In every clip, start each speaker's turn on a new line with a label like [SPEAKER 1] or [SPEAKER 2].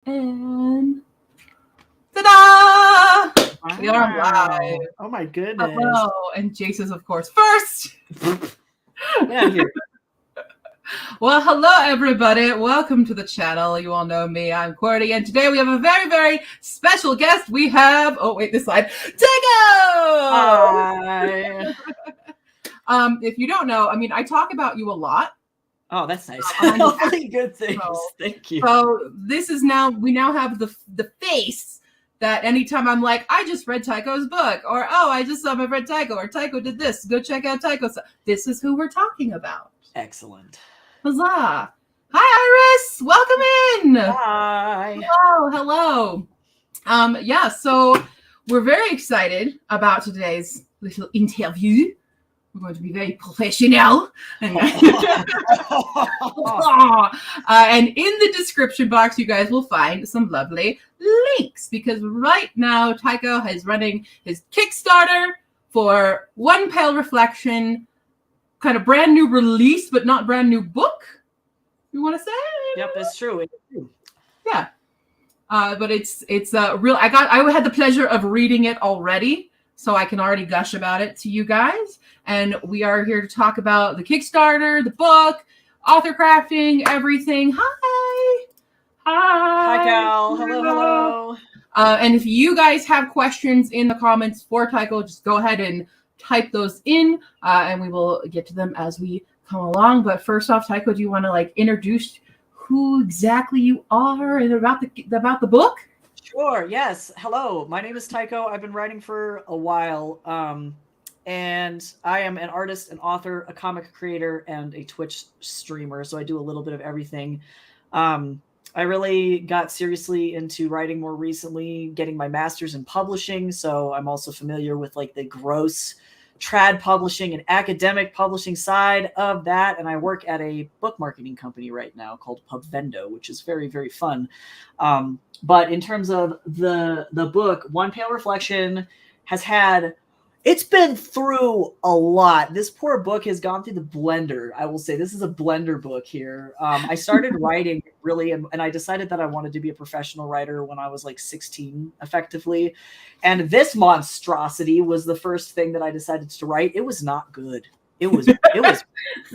[SPEAKER 1] And ta-da!
[SPEAKER 2] Wow.
[SPEAKER 1] We are live.
[SPEAKER 2] Oh my goodness.
[SPEAKER 1] Hello, and Jace's, of course, first.
[SPEAKER 2] Yeah, here.
[SPEAKER 1] Well, hello, everybody. Welcome to the channel. You all know me. I'm Cordy, and today we have a very, very special guest. We have, this slide, Tycho!
[SPEAKER 2] Hi.
[SPEAKER 1] If you don't know, I talk about you a lot.
[SPEAKER 2] Oh, that's nice. Hopefully good things. Thank you.
[SPEAKER 1] So we now have the face that anytime I'm like, I just read Tycho's book, or I just saw my friend Tycho, or Tycho did this, go check out Tycho. So this is who we're talking about.
[SPEAKER 2] Excellent.
[SPEAKER 1] Huzzah! Hi, Iris! Welcome in!
[SPEAKER 2] Hi.
[SPEAKER 1] Hello. So we're very excited about today's little interview. We're going to be very professional. And in the description box, you guys will find some lovely links, because right now Tycho is running his Kickstarter for One Pale Reflection, kind of brand new release, but not brand new book. You want to say?
[SPEAKER 2] Yep, that's true.
[SPEAKER 1] Yeah. But it's real. I had the pleasure of reading it already, so I can already gush about it to you guys. And we are here to talk about the Kickstarter, the book, author crafting, everything. Hi.
[SPEAKER 2] Hi, Cal. Hello.
[SPEAKER 1] And if you guys have questions in the comments for Tycho, just go ahead and type those in, and we will get to them as we come along. But first off, Tycho, do you want to introduce who exactly you are and about the book?
[SPEAKER 2] Sure. Yes. Hello. My name is Tycho. I've been writing for a while. And I am an artist, an author, a comic creator, and a Twitch streamer. So I do a little bit of everything. I really got seriously into writing more recently, getting my master's in publishing. So I'm also familiar with the gross trad publishing and academic publishing side of that. And I work at a book marketing company right now called Pubvendo, which is very, very fun. But in terms of the book, One Pale Reflection it's been through a lot. This poor book has gone through the blender. I will say this is a blender book here. I started writing really, and I decided that I wanted to be a professional writer when I was 16, effectively. And this monstrosity was the first thing that I decided to write. It was not good. It was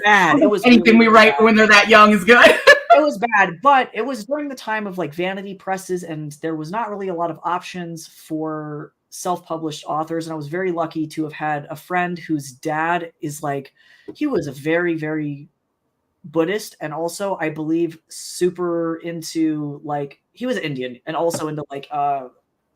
[SPEAKER 2] bad. It was
[SPEAKER 1] anything really we write bad. When they're that young is good.
[SPEAKER 2] It was bad, but it was during the time of vanity presses, and there was not really a lot of options for self-published authors. And I was very lucky to have had a friend whose dad is he was a very, very Buddhist, and also I believe super into he was Indian and also into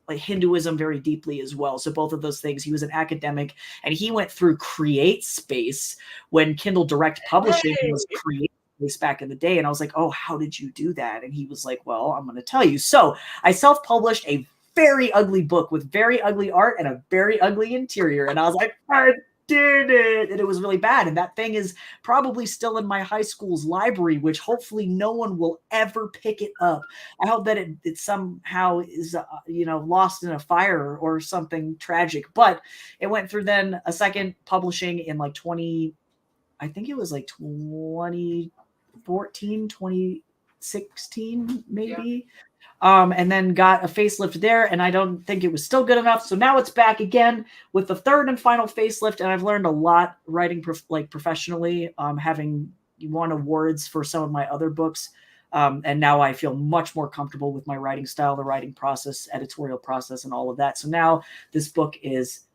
[SPEAKER 2] Hinduism very deeply as well. So both of those things. He was an academic, and he went through CreateSpace when Kindle Direct Publishing was CreateSpace back in the day. And I was like, oh, how did you do that? And he was like, well, I'm going to tell you. So I self-published a very ugly book with very ugly art and a very ugly interior. And I was like, I did it. And it was really bad. And that thing is probably still in my high school's library, which hopefully no one will ever pick it up. I hope that it somehow is, lost in a fire or something tragic. But it went through then a second publishing in 2014, 2016, maybe. Yeah. And then got a facelift there, and I don't think it was still good enough. So now it's back again with the third and final facelift, and I've learned a lot writing professionally, having won awards for some of my other books. And now I feel much more comfortable with my writing style, the writing process, editorial process, and all of that. So now this book is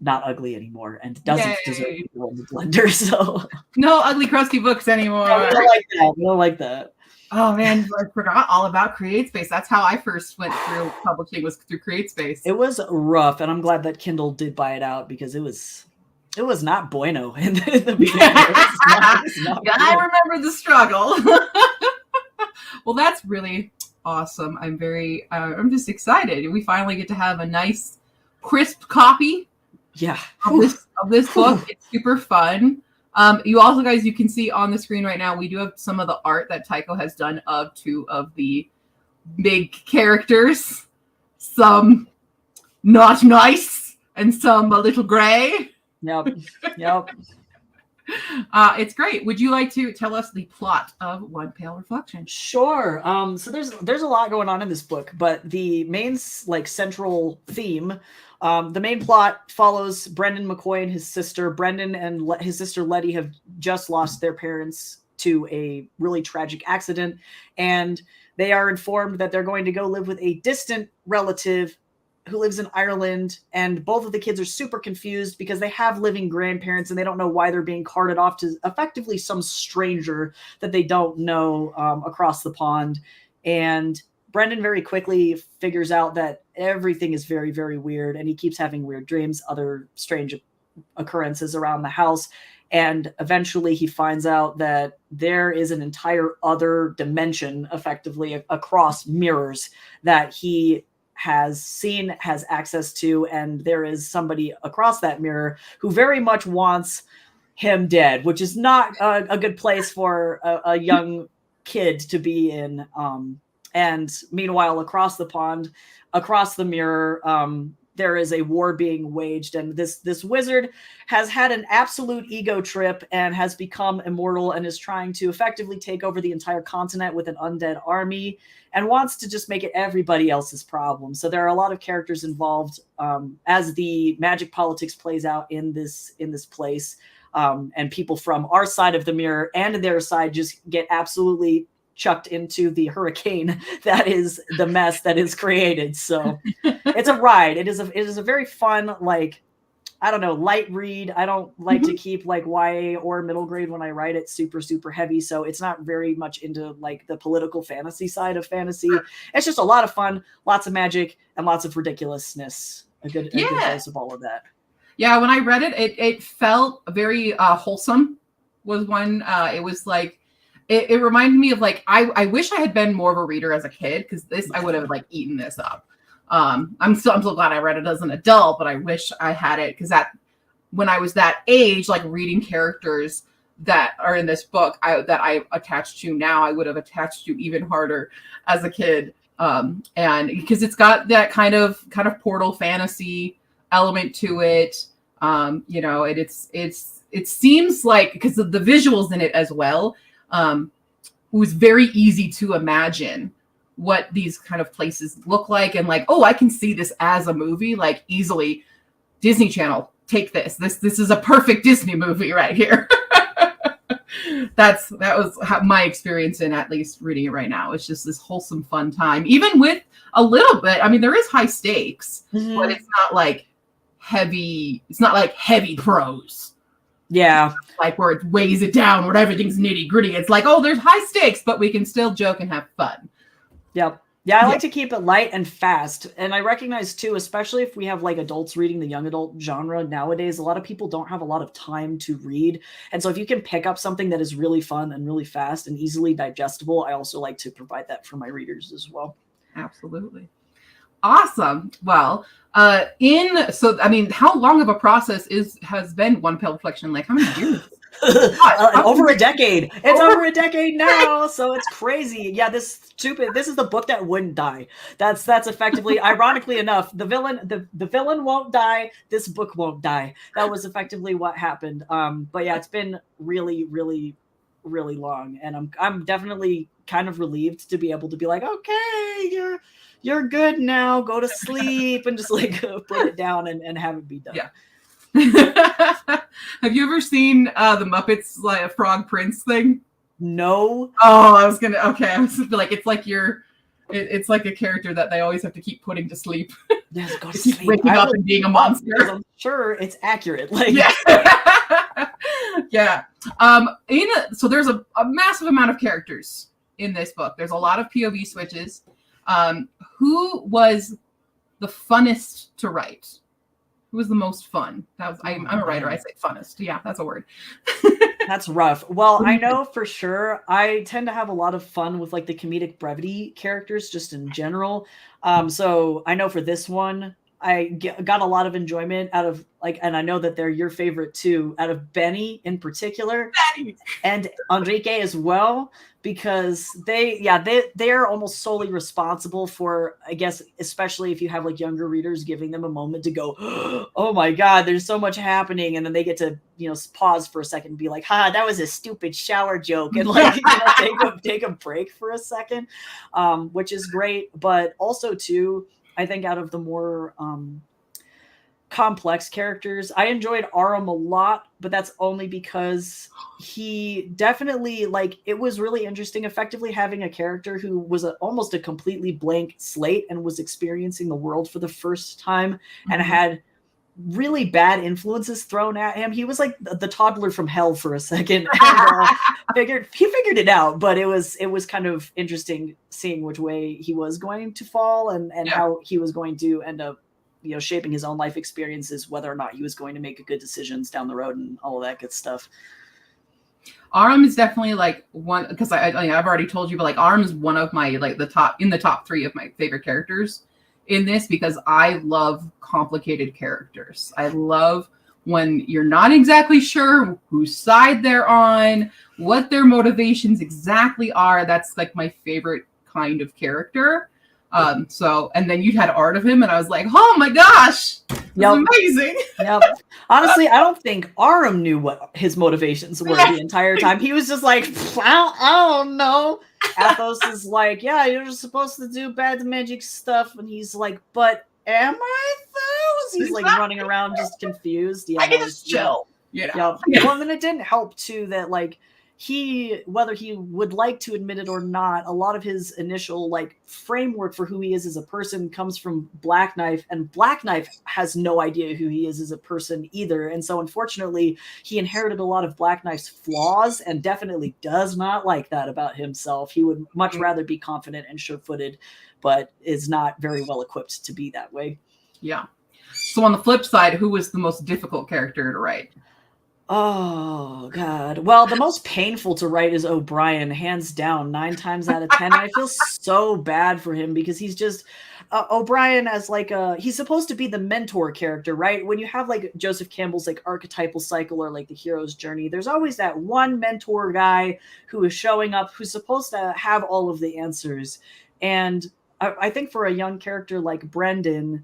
[SPEAKER 2] not ugly anymore and doesn't deserve to go in the blender. So
[SPEAKER 1] no ugly, crusty books anymore.
[SPEAKER 2] No, we don't like that. We don't like that.
[SPEAKER 1] Oh man, I forgot all about CreateSpace. That's how I first went through publishing, was through CreateSpace.
[SPEAKER 2] It was rough, and I'm glad that Kindle did buy it out, because it was not bueno in the beginning.
[SPEAKER 1] I remember the struggle. Well, that's really awesome. I'm just excited. We finally get to have a nice, crisp copy.
[SPEAKER 2] Yeah.
[SPEAKER 1] Of this book. It's super fun. You also, guys, you can see on the screen right now, we do have some of the art that Tycho has done of two of the big characters. Some not nice and some a little gray.
[SPEAKER 2] Yep.
[SPEAKER 1] It's great. Would you like to tell us the plot of One Pale Reflection?
[SPEAKER 2] Sure. So there's a lot going on in this book, but the main central theme, the main plot follows Brendan McCoy and his sister. Brendan and his sister Letty have just lost their parents to a really tragic accident, and they are informed that they're going to go live with a distant relative who lives in Ireland, and both of the kids are super confused because they have living grandparents and they don't know why they're being carted off to effectively some stranger that they don't know across the pond. And Brendan very quickly figures out that everything is very, very weird, and he keeps having weird dreams, other strange occurrences around the house. And eventually he finds out that there is an entire other dimension, effectively across mirrors, that he has access to, and there is somebody across that mirror who very much wants him dead, which is not a good place for a young kid to be in. And meanwhile, across the pond, across the mirror, there is a war being waged, and this wizard has had an absolute ego trip and has become immortal and is trying to effectively take over the entire continent with an undead army and wants to just make it everybody else's problem. So there are a lot of characters involved as the magic politics plays out in this place, and people from our side of the mirror and their side just get absolutely chucked into the hurricane that is the mess that is created. So it's a ride. It is a very fun, like, I don't know, light read. I don't like to keep like YA or middle grade when I write it super, super heavy. So it's not very much into like the political fantasy side of fantasy. It's just a lot of fun, lots of magic, and lots of ridiculousness. A good dose of all of that.
[SPEAKER 1] Yeah, when I read it, it felt very wholesome. Was one. It was like, it reminded me of like, I wish I had been more of a reader as a kid, because I would have like eaten this up. I'm so glad I read it as an adult, but I wish I had it, because when I was that age, like reading characters that are in this book that I attached to now, I would have attached to even harder as a kid. And because it's got that kind of portal fantasy element to it. It seems like, because of the visuals in it as well, it was very easy to imagine what these kind of places look like, and like, oh, I can see this as a movie, like easily. Disney Channel, take this is a perfect Disney movie right here. That was my experience in at least reading it right now. It's just this wholesome fun time, even with a little bit, I mean, there is high stakes, but it's not like heavy prose.
[SPEAKER 2] Yeah.
[SPEAKER 1] Like where it weighs it down, where everything's nitty gritty. It's like, oh, there's high stakes, but we can still joke and have fun.
[SPEAKER 2] Yep. Yeah, I like to keep it light and fast. And I recognize too, especially if we have like adults reading the young adult genre nowadays, a lot of people don't have a lot of time to read. And so if you can pick up something that is really fun and really fast and easily digestible, I also like to provide that for my readers as well.
[SPEAKER 1] Absolutely. Awesome. Well, how long of a process has been One Pale Reflection? Like, how many years?
[SPEAKER 2] Over a decade. It's over a decade now, so it's crazy. Yeah, this is the book that wouldn't die. That's effectively, ironically enough, the villain won't die. This book won't die. That was effectively what happened. But yeah, it's been really, really, really long, and I'm definitely kind of relieved to be able to be like, okay, you're good now. Go to sleep, and just like put it down and have it be done.
[SPEAKER 1] Yeah. Have you ever seen the Muppets like a Frog Prince thing?
[SPEAKER 2] No.
[SPEAKER 1] Oh, I was like, it's like a character that they always have to keep putting to sleep.
[SPEAKER 2] Yes, go to sleep.
[SPEAKER 1] Waking up and being a monster.
[SPEAKER 2] I'm sure it's accurate. Like,
[SPEAKER 1] yeah. Yeah. So there's a massive amount of characters in this book. There's a lot of POV switches. Who was the funnest to write? Who was the most fun? I'm a writer. I say funnest. Yeah, that's a word.
[SPEAKER 2] That's rough. Well, I know for sure I tend to have a lot of fun with like the comedic brevity characters just in general. So I know for this one, got a lot of enjoyment out of like, and I know that they're your favorite too, out of Benny in particular, and Enrique as well, because they're almost solely responsible for, I guess, especially if you have like younger readers, giving them a moment to go, oh my God, there's so much happening, and then they get to pause for a second and be like, that was a stupid shower joke, and like take a break for a second, which is great. But also too, I think out of the more complex characters, I enjoyed Aram a lot, but that's only because he definitely, like, it was really interesting effectively having a character who was almost a completely blank slate and was experiencing the world for the first time and had really bad influences thrown at him. He was like the toddler from hell for a second, and figured it out. But it was kind of interesting seeing which way he was going to fall and how he was going to end up, shaping his own life experiences, whether or not he was going to make good decisions down the road and all of that good stuff.
[SPEAKER 1] Aram is definitely like one, because I've already told you, but like Aram is one of my like the top 3 of my favorite characters in this, because I love complicated characters. I love when you're not exactly sure whose side they're on, what their motivations exactly are. That's like my favorite kind of character. And then you had art of him, and I was like, oh my gosh, that's amazing.
[SPEAKER 2] Yep. Honestly, I don't think Aram knew what his motivations were the entire time. He was just like, I don't know. Athos is like, yeah, you're just supposed to do bad magic stuff. And he's like, but am I though? He's like running around just confused. Yeah,
[SPEAKER 1] I can just chill.
[SPEAKER 2] Well, and then it didn't help too that like whether he would like to admit it or not, a lot of his initial like framework for who he is as a person comes from Black Knife, and Black Knife has no idea who he is as a person either. And so unfortunately, he inherited a lot of Black Knife's flaws and definitely does not like that about himself. He would much rather be confident and sure-footed, but is not very well equipped to be that way.
[SPEAKER 1] Yeah. So on the flip side, who was the most difficult character to write?
[SPEAKER 2] Oh, God. Well, the most painful to write is O'Brien, hands down, 9 times out of 10. And I feel so bad for him because he's just O'Brien as like he's supposed to be the mentor character, right? When you have like Joseph Campbell's like archetypal cycle or like the hero's journey, there's always that one mentor guy who is showing up, who's supposed to have all of the answers. And I think for a young character like Brendan,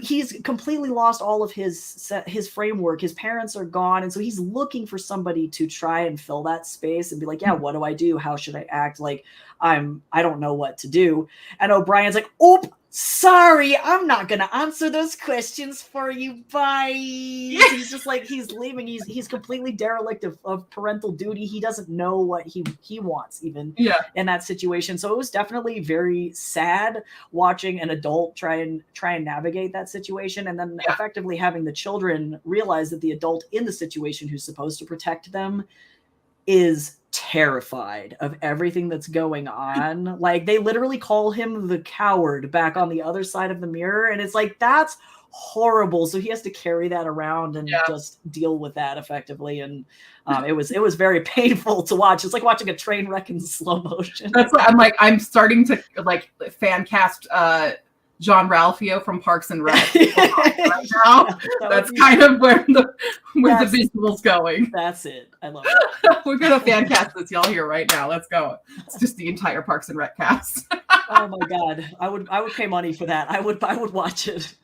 [SPEAKER 2] he's completely lost all of his framework. His parents are gone, and so he's looking for somebody to try and fill that space and be like, yeah, what do I do? How should I act? Like, I don't know what to do. And O'Brien's like, oop, sorry, I'm not gonna answer those questions for you. Bye. He's just like, he's leaving. He's completely derelict of parental duty. He doesn't know what he wants even in that situation. So it was definitely very sad watching an adult try and navigate that situation, and then effectively having the children realize that the adult in the situation who's supposed to protect them is terrified of everything that's going on. Like, they literally call him the coward back on the other side of the mirror, and it's like, that's horrible. So he has to carry that around and just deal with that effectively. And it was very painful to watch. It's like watching a train wreck in slow motion.
[SPEAKER 1] That's what I'm starting to like fan cast John Ralphio from Parks and Rec right now. That's kind of where the visual's going.
[SPEAKER 2] That's it. I love it.
[SPEAKER 1] We're gonna fan cast this, y'all here right now. Let's go. It's just the entire Parks and Rec cast.
[SPEAKER 2] Oh my God, I would pay money for that. I would watch it.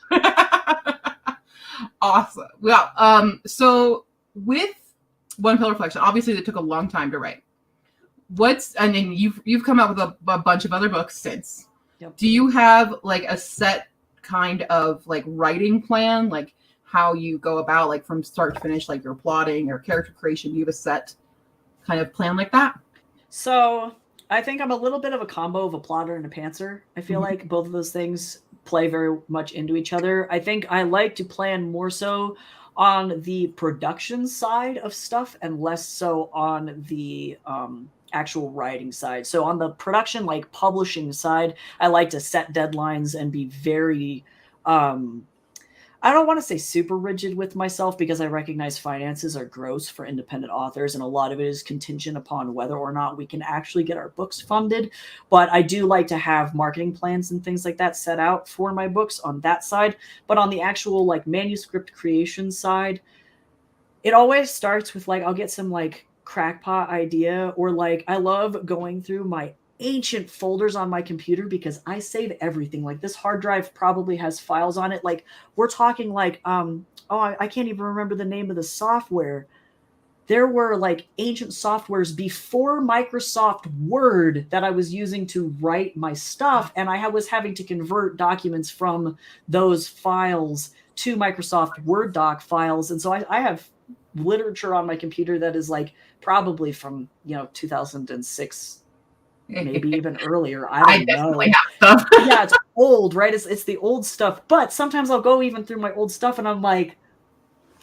[SPEAKER 1] Awesome. Well, so with One Pill Reflection, obviously it took a long time to write. And then you've come out with a bunch of other books since.
[SPEAKER 2] Yep.
[SPEAKER 1] Do you have like a set kind of like writing plan, like how you go about like from start to finish, like your plotting or character creation? Do you have a set kind of plan like that?
[SPEAKER 2] So I think I'm a little bit of a combo of a plotter and a pantser. I feel like both of those things play very much into each other. I think I like to plan more so on the production side of stuff and less so on the actual writing side. So on the production, like publishing side, I like to set deadlines and be very I don't want to say super rigid with myself because I recognize finances are gross for independent authors, and a lot of it is contingent upon whether or not we can actually get our books funded. But I do like to have marketing plans and things like that set out for my books on that side. But on the actual like manuscript creation side, it always starts with like I'll get some like crackpot idea, or like I love going through my ancient folders on my computer because I save everything. Like this hard drive probably has files on it. Like we're talking like I can't even remember the name of the software. There were like ancient softwares before Microsoft Word that I was using to write my stuff, and I was having to convert documents from those files to Microsoft Word doc files. And so I have literature on my computer that is like probably from 2006, maybe even earlier. I don't know.
[SPEAKER 1] Definitely have stuff.
[SPEAKER 2] Yeah, it's old, right? It's the old stuff. But sometimes I'll go even through my old stuff and I'm like,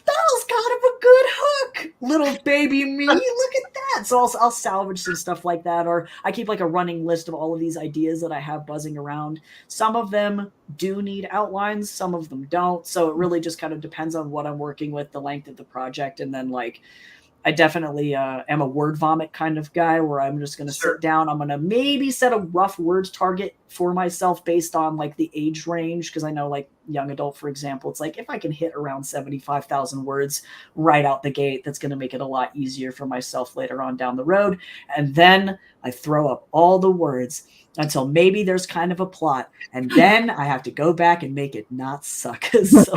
[SPEAKER 2] that was kind of a good hook, little baby me. Look at that. So I'll salvage some stuff like that, or I keep like a running list of all of these ideas that I have buzzing around. Some of them do need outlines, some of them don't. So it really just kind of depends on what I'm working with, the length of the project, and then like I definitely am a word vomit kind of guy where I'm just going to sit down. I'm going to maybe set a rough words target for myself based on like the age range. Cause I know like young adult, for example, it's like if I can hit around 75,000 words right out the gate, that's going to make it a lot easier for myself later on down the road. And then I throw up all the words until maybe there's kind of a plot. And then I have to go back and make it not suck. So.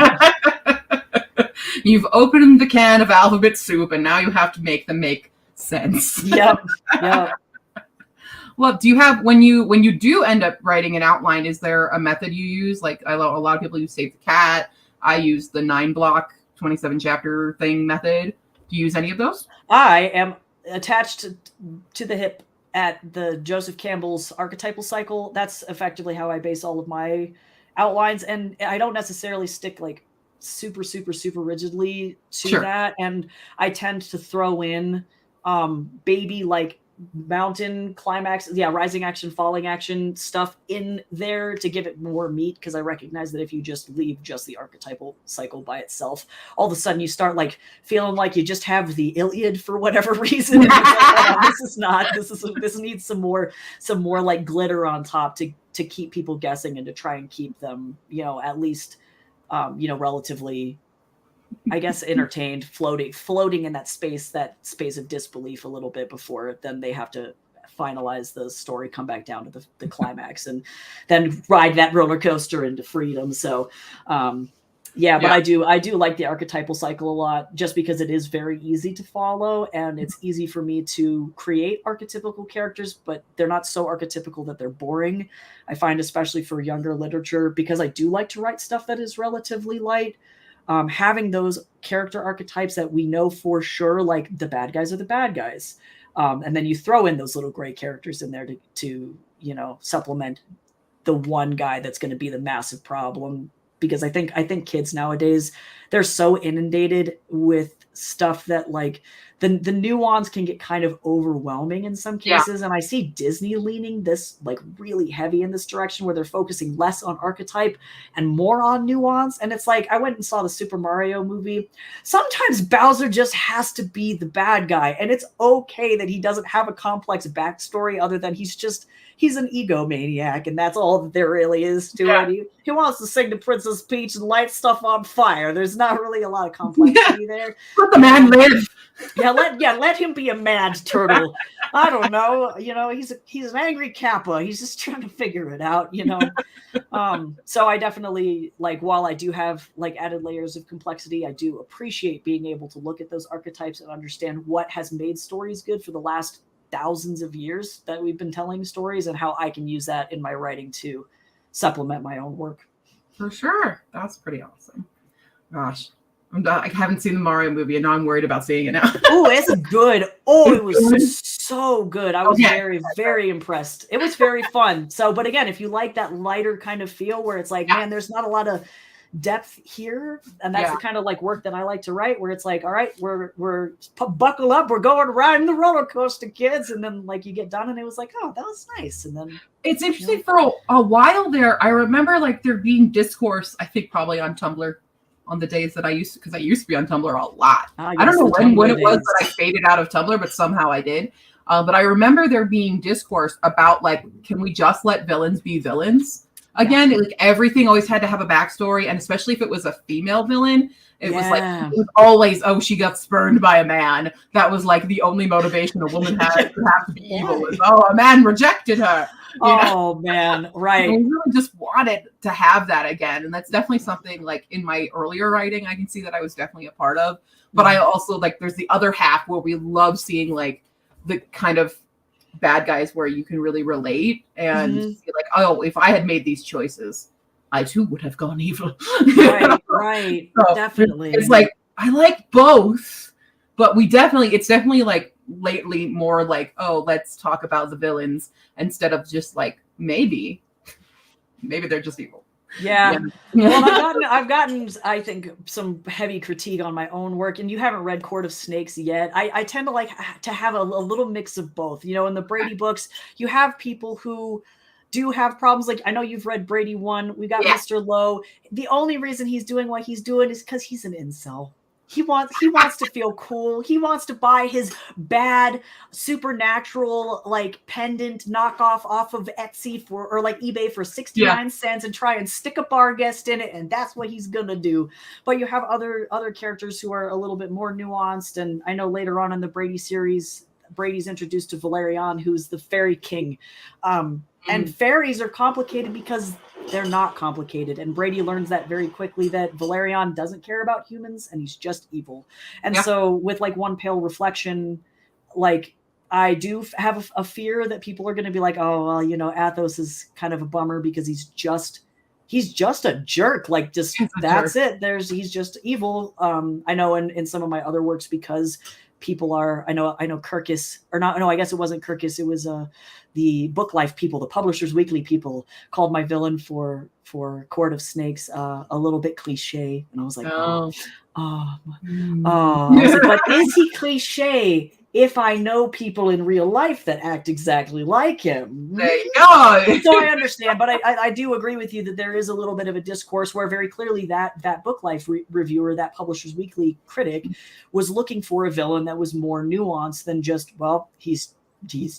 [SPEAKER 1] You've opened the can of alphabet soup, and now you have to make them make sense.
[SPEAKER 2] Yep.
[SPEAKER 1] Well, do you have when you do end up writing an outline? Is there a method you use? Like a lot of people use Save the Cat. I use the 9-block 27 chapter thing method. Do you use any of those?
[SPEAKER 2] I am attached to the hip at the Joseph Campbell's archetypal cycle. That's effectively how I base all of my outlines, and I don't necessarily stick like super rigidly to that, and I tend to throw in baby like mountain climax, rising action, falling action stuff in there to give it more meat, because I recognize that if you just leave just the archetypal cycle by itself, all of a sudden you start like feeling like you just have the Iliad for whatever reason. This needs some more like glitter on top to keep people guessing and to try and keep them at least relatively, I guess, entertained, floating in that space of disbelief a little bit before then they have to finalize the story, come back down to the climax, and then ride that roller coaster into freedom. So, but I do like the archetypal cycle a lot, just because it is very easy to follow, and it's easy for me to create archetypical characters, but they're not so archetypical that they're boring. I find, especially for younger literature, because I do like to write stuff that is relatively light, having those character archetypes that we know for sure, like the bad guys are the bad guys. And then you throw in those little gray characters in there to supplement the one guy that's going to be the massive problem. Because I think kids nowadays, they're so inundated with stuff that like the nuance can get kind of overwhelming in some cases. And I see Disney leaning this like really heavy in this direction, where they're focusing less on archetype and more on nuance. And it's like, I went and saw the Super Mario movie. Sometimes Bowser just has to be the bad guy, and it's okay that he doesn't have a complex backstory other than he's an egomaniac, and that's all that there really is to it. He wants to sing to Princess Peach and light stuff on fire. There's not really a lot of complexity there.
[SPEAKER 1] Let the man live.
[SPEAKER 2] Let him be a mad turtle. I don't know. He's an angry Kappa. He's just trying to figure it out, So I definitely, like, while I do have like added layers of complexity, I do appreciate being able to look at those archetypes and understand what has made stories good for the last thousands of years that we've been telling stories, and how I can use that in my writing to supplement my own work.
[SPEAKER 1] For sure. That's pretty awesome. Gosh, I haven't seen the Mario movie, and now I'm worried about seeing it now.
[SPEAKER 2] Oh, it's good. Oh, it was so good. I was very, very impressed. It was very fun. So, but again, if you like that lighter kind of feel where it's like, man, there's not a lot of depth here, and that's the kind of like work that I like to write, where it's like, all right, we're buckle up, we're going riding the roller coaster, kids, and then like you get done and it was like, oh, that was nice. And then
[SPEAKER 1] it's interesting, for a while there, I remember like there being discourse, I think probably on Tumblr, on the days that I used to, because I used to be on Tumblr a lot.
[SPEAKER 2] Ah,
[SPEAKER 1] I don't
[SPEAKER 2] yes,
[SPEAKER 1] know
[SPEAKER 2] the
[SPEAKER 1] when
[SPEAKER 2] Tumblr
[SPEAKER 1] it was
[SPEAKER 2] days.
[SPEAKER 1] that I faded out of Tumblr, but somehow I did. But I remember there being discourse about like, can we just let villains be villains? Again, like everything always had to have a backstory, and especially if it was a female villain, it was like it was always, oh, she got spurned by a man. That was like the only motivation a woman had to have to be evil is, oh, a man rejected her. You know?
[SPEAKER 2] Man, right.
[SPEAKER 1] And we really just wanted to have that again, and that's definitely something like in my earlier writing I can see that I was definitely a part of. But I also like there's the other half where we love seeing like the kind of bad guys where you can really relate and be like, oh, if I had made these choices, I too would have gone evil.
[SPEAKER 2] Right.
[SPEAKER 1] So
[SPEAKER 2] definitely.
[SPEAKER 1] It's like I like both, but it's definitely like lately more like, oh, let's talk about the villains instead of just like maybe they're just evil.
[SPEAKER 2] Yeah. Well, I've gotten, I think, some heavy critique on my own work, and you haven't read Court of Snakes yet. I tend to like to have a little mix of both. You know, in the Brady books, you have people who do have problems. Like, I know you've read Brady 1. We got Mr. Lowe. The only reason he's doing what he's doing is because he's an incel. He wants to feel cool. He wants to buy his bad supernatural like pendant knockoff off of Etsy or like eBay for 69 cents and try and stick a bar guest in it, and that's what he's gonna do. But you have other characters who are a little bit more nuanced, and I know later on in the Brady series, Brady's introduced to Valerian, who's the fairy king. And fairies are complicated because they're not complicated. And Brady learns that very quickly, that Valerian doesn't care about humans and he's just evil. And so with like One Pale Reflection, like I do have a fear that people are going to be like, oh, well, you know, Athos is kind of a bummer because he's just a jerk. Like that's it. He's just evil. I know in some of my other works, because people are, I know Kirkus, or not, no, I guess it wasn't Kirkus. It was the Book Life people, the Publishers Weekly people, called my villain for Court of Snakes a little bit cliche. And I was like, I was like, but is he cliche if I know people in real life that act exactly like him?
[SPEAKER 1] There you go.
[SPEAKER 2] So I understand, but I do agree with you that there is a little bit of a discourse where very clearly that Book Life reviewer, that Publishers Weekly critic, was looking for a villain that was more nuanced than just, well, he's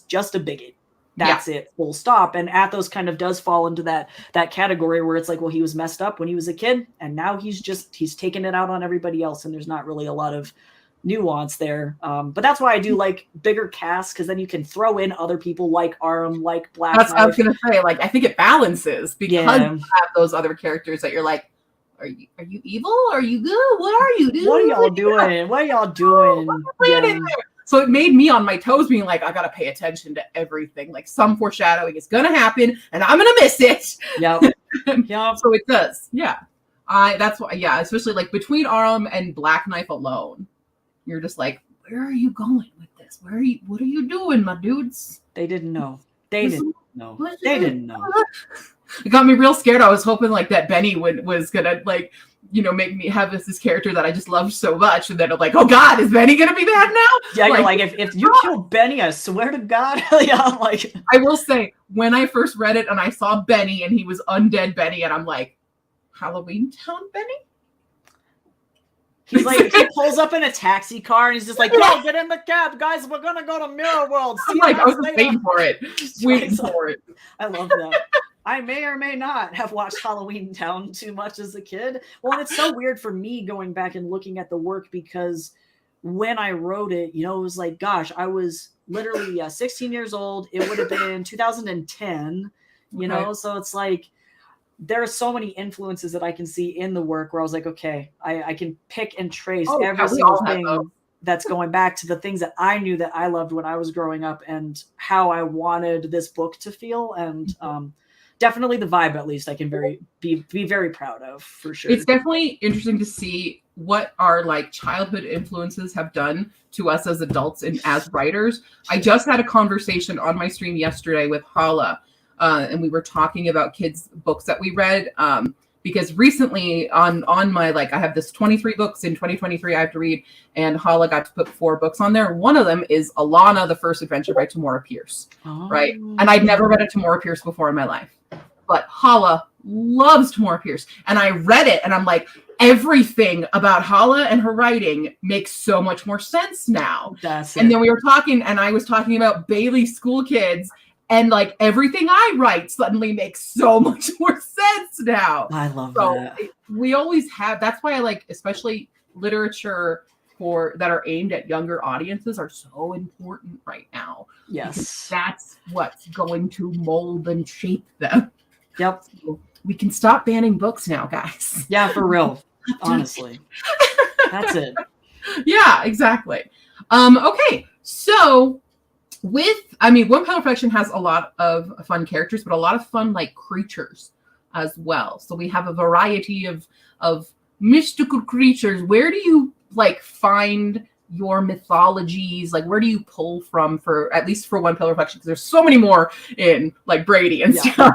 [SPEAKER 2] just a bigot. That's it, full stop. And Athos kind of does fall into that category where it's like, well, he was messed up when he was a kid, and now he's taking it out on everybody else, and there's not really a lot of nuance there. But that's why I do like bigger casts, because then you can throw in other people like Aram, like Black Knight.
[SPEAKER 1] I was gonna say, like, I think it balances because you have those other characters that you're like, are you evil? Are you good? What are you doing?
[SPEAKER 2] What are y'all doing? What are y'all doing?
[SPEAKER 1] So it made me on my toes, being like, I gotta pay attention to everything. Like, some foreshadowing is gonna happen, and I'm gonna miss it.
[SPEAKER 2] Yep.
[SPEAKER 1] So it does. Yeah. That's why. Yeah. Especially like between Aram and Black Knife alone, you're just like, where are you going with this? What are you doing, my dudes?
[SPEAKER 2] They didn't know. They didn't know.
[SPEAKER 1] It got me real scared. I was hoping like that Benny was gonna like, you know, make me have this character that I just loved so much, and then I'm like, oh God, is Benny gonna be bad now?
[SPEAKER 2] Yeah, you're like, if you kill Benny, I swear to God. I'm like,
[SPEAKER 1] I will say, when I first read it and I saw Benny and he was undead Benny, and I'm like, Halloween Town Benny?
[SPEAKER 2] He's like, he pulls up in a taxi car and he's just like, yo, get in the cab, guys. We're going to go to Mirror World.
[SPEAKER 1] I'm like, I was just waiting for it. Waiting for it.
[SPEAKER 2] I love that. I may or may not have watched Halloween Town too much as a kid. Well, and it's so weird for me going back and looking at the work, because when I wrote it, you know, it was like, gosh, I was literally 16 years old. It would have been 2010, you know? So it's like, there are so many influences that I can see in the work where I was like, okay, I can pick and trace every single thing that's going back to the things that I knew that I loved when I was growing up and how I wanted this book to feel. And definitely the vibe, at least, I can be very proud of, for sure.
[SPEAKER 1] It's definitely interesting to see what our like childhood influences have done to us as adults and as writers. I just had a conversation on my stream yesterday with Hala. And we were talking about kids' books that we read, because recently on my, like, I have this 23 books in 2023 I have to read, and Hala got to put 4 books on there. One of them is Alana, the First Adventure by Tamora Pierce, right? And I'd never read a Tamora Pierce before in my life. But Hala loves Tamora Pierce. And I read it and I'm like, everything about Hala and her writing makes so much more sense now. And then we were talking, and I was talking about Bailey School Kids, and like everything I write suddenly makes so much more sense now.
[SPEAKER 2] I love that.
[SPEAKER 1] We always have, that's why I like, especially literature that are aimed at younger audiences are so important right now.
[SPEAKER 2] Yes.
[SPEAKER 1] That's what's going to mold and shape them.
[SPEAKER 2] Yep.
[SPEAKER 1] So we can stop banning books now, guys.
[SPEAKER 2] Yeah, for real. Honestly. That's it.
[SPEAKER 1] Yeah, exactly. Okay. So One Pale Reflection has a lot of fun characters, but a lot of fun like creatures as well. So we have a variety of mystical creatures. Where do you like find your mythologies? Like, where do you pull from for, at least for One Pale Reflection? Because there's so many more in like Brady and stuff.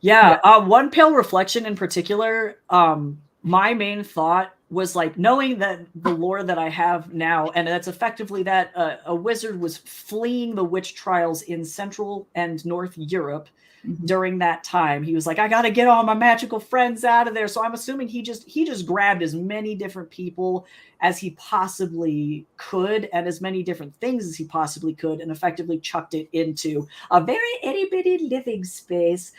[SPEAKER 2] One Pale Reflection in particular, my main thought was like knowing that the lore that I have now, and that's effectively that a wizard was fleeing the witch trials in Central and North Europe. During that time, he was like, I gotta get all my magical friends out of there. So I'm assuming he just grabbed as many different people as he possibly could and as many different things as he possibly could, and effectively chucked it into a very itty-bitty living space.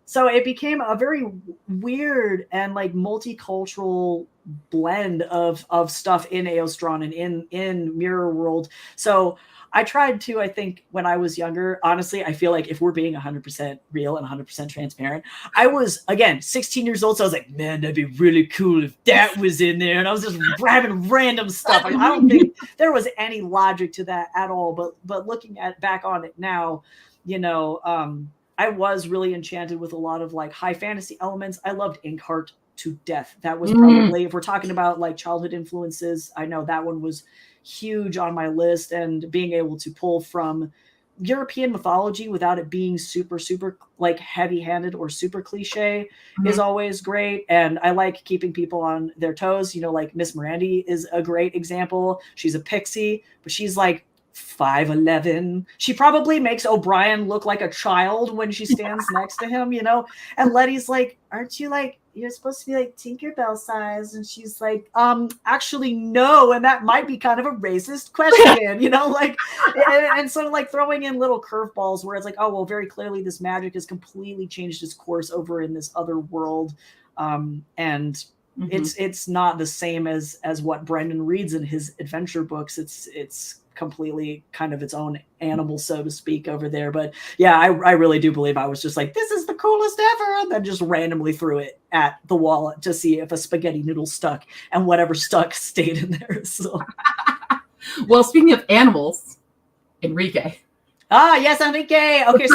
[SPEAKER 2] So it became a very weird and like multicultural blend of stuff in Aostron and in Mirror World. So I tried to, I think when I was younger, honestly, I feel like if we're being 100% real and 100% transparent, I was, again, 16 years old. So I was like, man, that'd be really cool if that was in there. And I was just grabbing random stuff. I don't think there was any logic to that at all. But looking back on it now, you know, I was really enchanted with a lot of like high fantasy elements. I loved Inkheart to death. That was probably, if we're talking about like childhood influences, I know that one was huge on my list, and being able to pull from European mythology without it being super like heavy-handed or super cliche is always great. And I like keeping people on their toes, you know, like Miss Mirandy is a great example. She's a pixie, but she's like 5'11". She probably makes O'Brien look like a child when she stands next to him, you know. And Letty's like, aren't you like, you're supposed to be like Tinkerbell size? And she's like, actually no. And that might be kind of a racist question, you know, like, and sort of like throwing in little curveballs where it's like, oh, well, very clearly this magic has completely changed its course over in this other world. And it's not the same as what Brendan reads in his adventure books. It's completely kind of its own animal, so to speak, over there. But yeah, I really do believe I was just like, this is the coolest ever, and then just randomly threw it at the wall to see if a spaghetti noodle stuck, and whatever stuck stayed in there. So
[SPEAKER 1] well, speaking of animals, Enrique.
[SPEAKER 2] Yes, Enrique. Okay,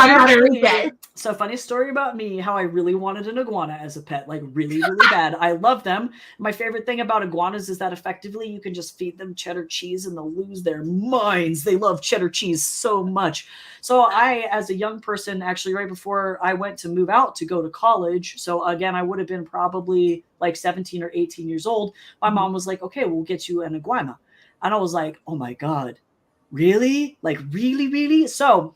[SPEAKER 2] so funny story about me, how I really wanted an iguana as a pet, like really bad. I love them. My favorite thing about iguanas is that effectively you can just feed them cheddar cheese and they'll lose their minds. They love cheddar cheese so much. So I, as a young person, actually right before I went to move out to go to college, so again, I would have been probably like 17 or 18 years old. My mom was like, okay, we'll get you an iguana. And I was like, oh my God. Really? Like, really? So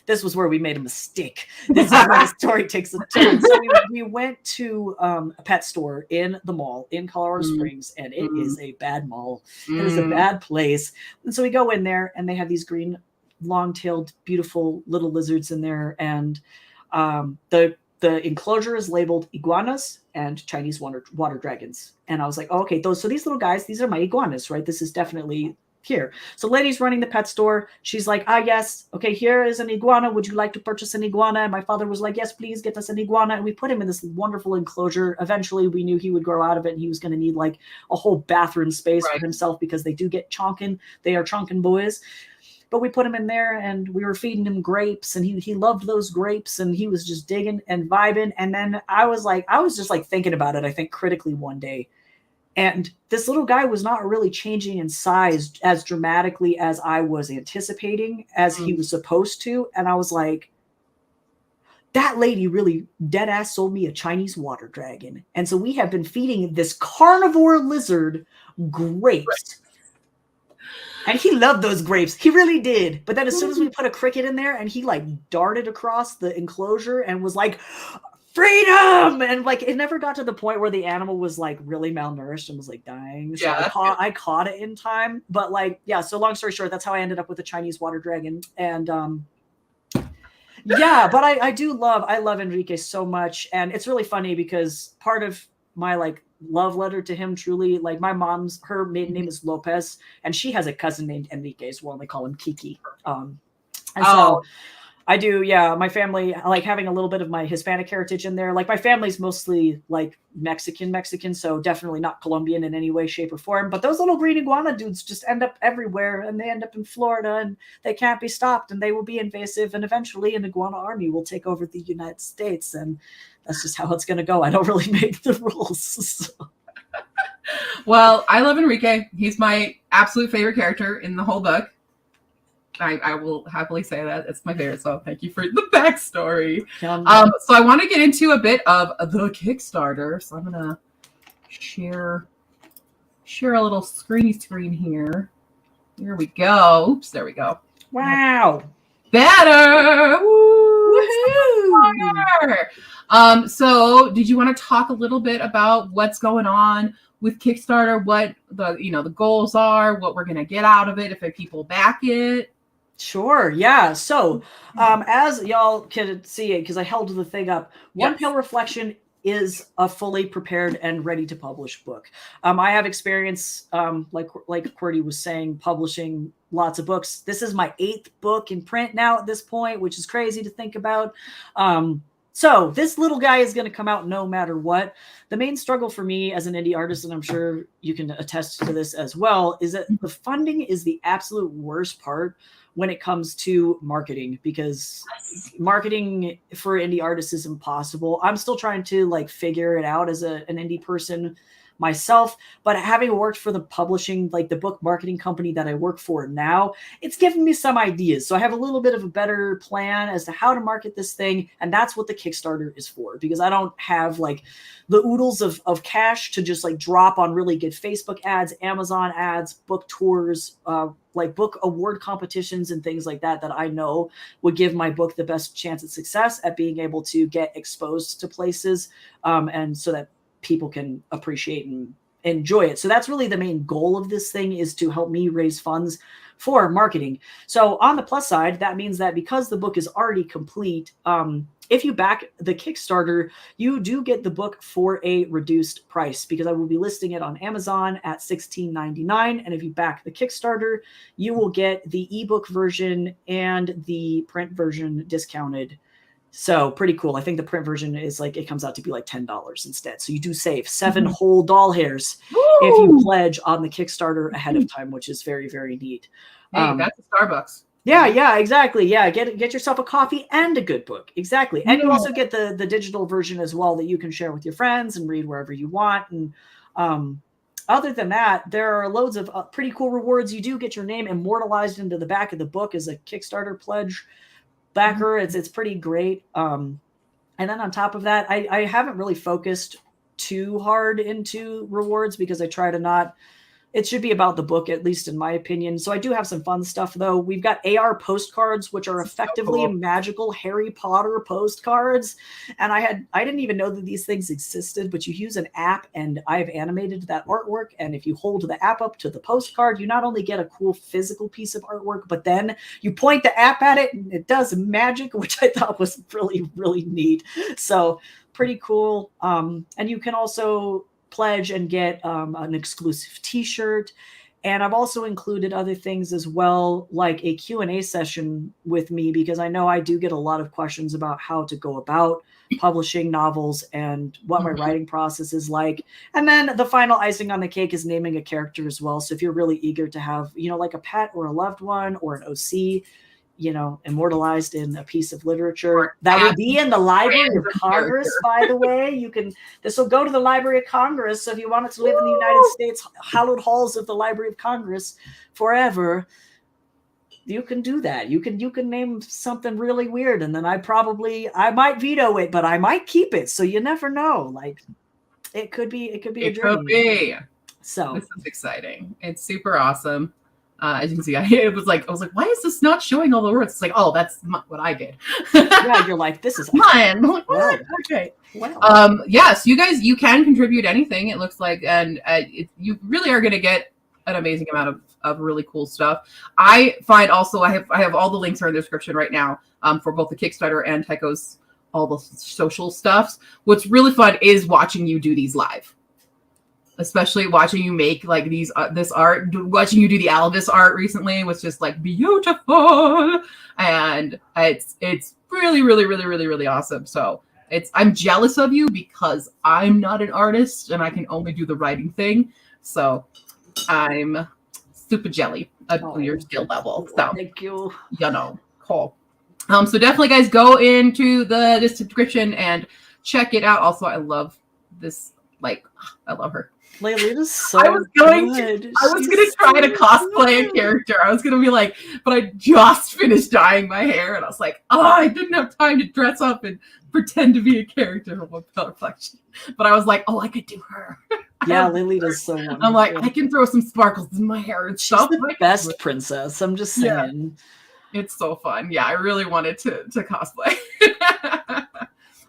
[SPEAKER 2] this was where we made a mistake. This is where the story takes a turn. So we went to a pet store in the mall in Colorado Springs, and it is a bad mall. It is a bad place. And so we go in there, and they have these green, long-tailed, beautiful little lizards in there. And the enclosure is labeled iguanas and Chinese water dragons. And I was like, oh, okay, so these little guys, these are my iguanas, right? This is definitely here. So lady's running the pet store. She's like, yes. Okay, here is an iguana. Would you like to purchase an iguana? And my father was like, yes, please get us an iguana. And we put him in this wonderful enclosure. Eventually we knew he would grow out of it and he was going to need like a whole bathroom space for himself, because they do get chonkin. They are chonkin boys. But we put him in there and we were feeding him grapes, and he loved those grapes, and he was just digging and vibing. And then I was just like thinking about it, I think critically one day. And this little guy was not really changing in size as dramatically as I was anticipating, as he was supposed to. And I was like, that lady really dead ass sold me a Chinese water dragon. And so we have been feeding this carnivore lizard grapes. And he loved those grapes. He really did. But then as soon as we put a cricket in there and he like darted across the enclosure and was like, freedom! And like it never got to the point where the animal was like really malnourished and was like dying. So
[SPEAKER 1] Yeah,
[SPEAKER 2] I caught it in time. But like, yeah, so long story short, that's how I ended up with the Chinese water dragon. And yeah, but I love Enrique so much. And it's really funny because part of my like love letter to him, truly, like my mom's, her maiden name is Lopez, and she has a cousin named Enrique as well, and they call him Kiki. And so I do, yeah, my family, like having a little bit of my Hispanic heritage in there. Like my family's mostly like Mexican, so definitely not Colombian in any way, shape, or form. But those little green iguana dudes just end up everywhere, and they end up in Florida, and they can't be stopped, and they will be invasive, and eventually an iguana army will take over the United States, and that's just how it's going to go. I don't really make the rules. So.
[SPEAKER 1] Well, I love Enrique. He's my absolute favorite character in the whole book. I will happily say that. It's my favorite, so thank you for the backstory. So I want to get into a bit of the Kickstarter. So I'm going to share a little screen here. Here we go. Oops, there we go.
[SPEAKER 2] Wow.
[SPEAKER 1] Better! Woo! So did you want to talk a little bit about what's going on with Kickstarter, what the goals are, what we're going to get out of it if people back it?
[SPEAKER 2] Sure. Yeah. So, as y'all can see it, because I held the thing up, One Pale Reflection is a fully prepared and ready to publish book. I have experience, like Qwerty was saying, publishing lots of books. This is my 8th book in print now at this point, which is crazy to think about. So this little guy is going to come out no matter what. The main struggle for me as an indie artist, and I'm sure you can attest to this as well, is that the funding is the absolute worst part when it comes to marketing, because marketing for indie artists is impossible. I'm still trying to like figure it out as an indie person myself, but having worked for the publishing, like the book marketing company that I work for now, it's given me some ideas. So I have a little bit of a better plan as to how to market this thing. And that's what the Kickstarter is for, because I don't have like the oodles of cash to just like drop on really good Facebook ads, Amazon ads, book tours, like book award competitions and things like that I know would give my book the best chance at success at being able to get exposed to places, and so that people can appreciate and enjoy it. So that's really the main goal of this thing, is to help me raise funds for marketing. So on the plus side, that means that because the book is already complete, if you back the Kickstarter, you do get the book for a reduced price, because I will be listing it on Amazon at $16.99. And if you back the Kickstarter, you will get the ebook version and the print version discounted. So pretty cool. I think the print version is like, it comes out to be like $10 instead. So you do save 7 whole doll hairs if you pledge on the Kickstarter ahead of time, which is very, very neat.
[SPEAKER 1] Hey, that's a Starbucks.
[SPEAKER 2] Yeah, exactly. Yeah, get yourself a coffee and a good book. Exactly. And you also get the digital version as well that you can share with your friends and read wherever you want. And other than that, there are loads of pretty cool rewards. You do get your name immortalized into the back of the book as a Kickstarter pledge backer. It's pretty great. And then on top of that, I haven't really focused too hard into rewards, because I try to not, it should be about the book, at least in my opinion. So I do have some fun stuff though. We've got AR postcards, which are effectively magical Harry Potter postcards. And I didn't even know that these things existed, but you use an app and I've animated that artwork. And if you hold the app up to the postcard, you not only get a cool physical piece of artwork, but then you point the app at it and it does magic, which I thought was really, really neat. So pretty cool. And you can also pledge and get an exclusive t-shirt. And I've also included other things as well, like a Q&A session with me, because I know I do get a lot of questions about how to go about publishing novels and what my writing process is like. And then the final icing on the cake is naming a character as well. So if you're really eager to have, like a pet or a loved one or an OC, immortalized in a piece of literature that will be in the Library of Congress, by the way. This will go to the Library of Congress. So if you want it to live in the United States hallowed halls of the Library of Congress forever, you can do that. You can name something really weird, and then I might veto it, but I might keep it. So you never know. Like it could be a dream.
[SPEAKER 1] Could be.
[SPEAKER 2] So
[SPEAKER 1] this is exciting. It's super awesome. As you can see, I was like, why is this not showing all the words? It's like, oh, that's what I did.
[SPEAKER 2] Yeah, you're like, this is
[SPEAKER 1] mine. I'm like,
[SPEAKER 2] wow.
[SPEAKER 1] what? Okay.
[SPEAKER 2] Wow.
[SPEAKER 1] Yes, you guys, you can contribute anything. It looks like, and you really are going to get an amazing amount of really cool stuff. I find also, I have all the links are in the description right now, for both the Kickstarter and Tycho's all the social stuffs. What's really fun is watching you do these live. Especially watching you make like these this art, watching you do the Alvis art recently was just like beautiful, and it's really really really really really awesome. So I'm jealous of you because I'm not an artist and I can only do the writing thing. So I'm super jelly at your skill level. So
[SPEAKER 2] thank you.
[SPEAKER 1] Cool. So definitely guys go into the description and check it out. Also, I love this. Like, I love her.
[SPEAKER 2] Layla's so
[SPEAKER 1] I was going
[SPEAKER 2] good.
[SPEAKER 1] to try to cosplay a character. I was gonna be like, but I just finished dyeing my hair, and I was like, oh, I didn't have time to dress up and pretend to be a character from One Pale Reflection. But I was like, oh, I could do her.
[SPEAKER 2] Yeah, Lily does so wonderful.
[SPEAKER 1] I'm like, I can throw some sparkles in my hair and stuff.
[SPEAKER 2] She's the best princess. I'm just saying.
[SPEAKER 1] Yeah. It's so fun. Yeah, I really wanted to cosplay.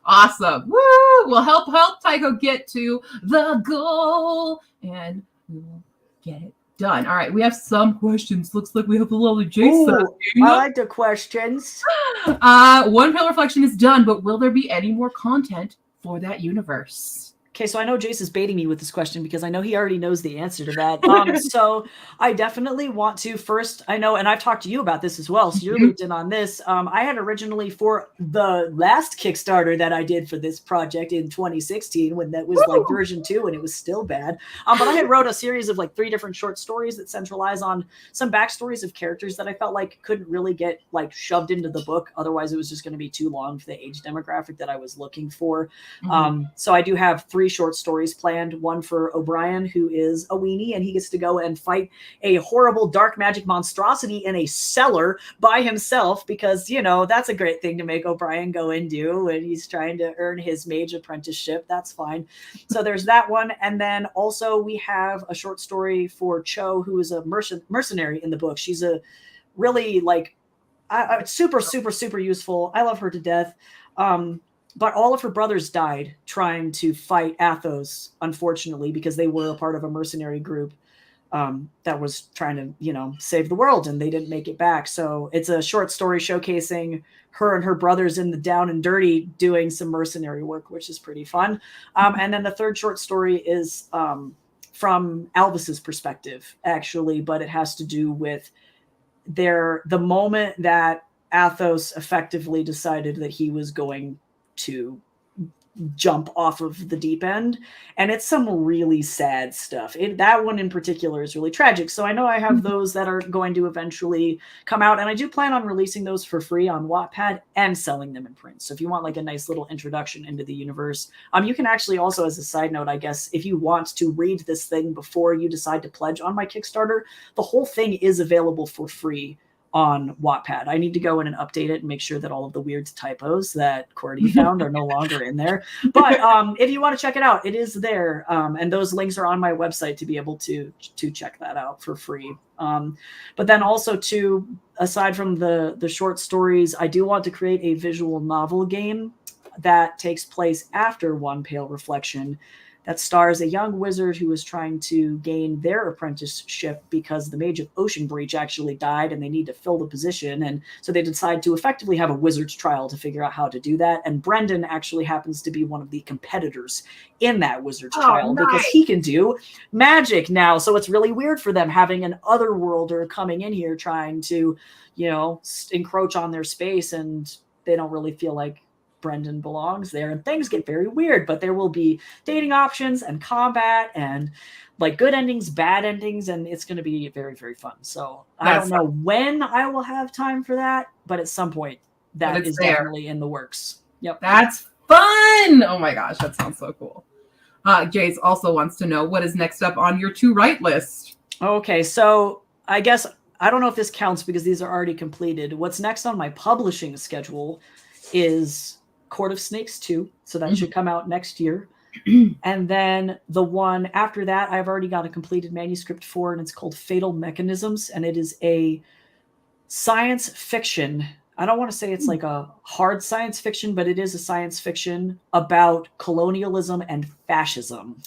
[SPEAKER 1] Awesome. Woo! We'll help Tycho get to the goal, and we will get it done. All right, we have some questions. Looks like we have a lovely Jason.
[SPEAKER 2] I like the questions.
[SPEAKER 1] One Pale Reflection is done, but will there be any more content for that universe?
[SPEAKER 2] Okay, so I know Jace is baiting me with this question because I know he already knows the answer to that. So I definitely want to first, I know, and I've talked to you about this as well, so you're looped in on this. I had originally, for the last Kickstarter that I did for this project in 2016, when that was like version 2 and it was still bad, but I had wrote a series of like 3 different short stories that centralize on some backstories of characters that I felt like couldn't really get like shoved into the book. Otherwise, it was just going to be too long for the age demographic that I was looking for. So I do have 3 short stories planned. One for O'Brien, who is a weenie, and he gets to go and fight a horrible dark magic monstrosity in a cellar by himself, because, you know, that's a great thing to make O'Brien go and do when he's trying to earn his mage apprenticeship. That's fine. So there's that one. And then also we have a short story for Cho, who is a mercenary in the book. She's a really like super, super, super useful. I love her to death. But all of her brothers died trying to fight Athos, unfortunately, because they were a part of a mercenary group that was trying to, you know, save the world, and they didn't make it back. So it's a short story showcasing her and her brothers in the down and dirty doing some mercenary work, which is pretty fun. And then the third short story is from Alvis's perspective, actually, but it has to do with the moment that Athos effectively decided that he was going to jump off of the deep end, and it's some really sad stuff. That one in particular is really tragic. So I know I have those that are going to eventually come out, and I do plan on releasing those for free on Wattpad and selling them in print. So if you want like a nice little introduction into the universe, you can actually also, as a side note, I guess, if you want to read this thing before you decide to pledge on my Kickstarter, the whole thing is available for free on Wattpad. I need to go in and update it and make sure that all of the weird typos that Cordy found are no longer in there. But if you want to check it out, it is there. And those links are on my website to be able to check that out for free. But then also too, aside from the short stories, I do want to create a visual novel game that takes place after One Pale Reflection, that stars a young wizard who is trying to gain their apprenticeship because the Mage of Ocean Breach actually died and they need to fill the position. And so they decide to effectively have a wizard's trial to figure out how to do that. And Brendan actually happens to be one of the competitors in that wizard's trial because he can do magic now. So it's really weird for them having an otherworlder coming in here trying to, you know, encroach on their space, and they don't really feel like Brendan belongs there, and things get very weird. But there will be dating options and combat and like good endings, bad endings, and it's going to be very, very fun. So I don't know when I will have time for that, but at some point that is definitely in the works. Yep.
[SPEAKER 1] That's fun. Oh my gosh, that sounds so cool. Jace also wants to know what is next up on your to write list.
[SPEAKER 2] Okay, so I guess I don't know if this counts because these are already completed. What's next on my publishing schedule is Court of Snakes 2, so that should come out next year. And then the one after that, I've already got a completed manuscript for, and it's called Fatal Mechanisms. And it is a science fiction. I don't want to say it's like a hard science fiction, but it is a science fiction about colonialism and fascism.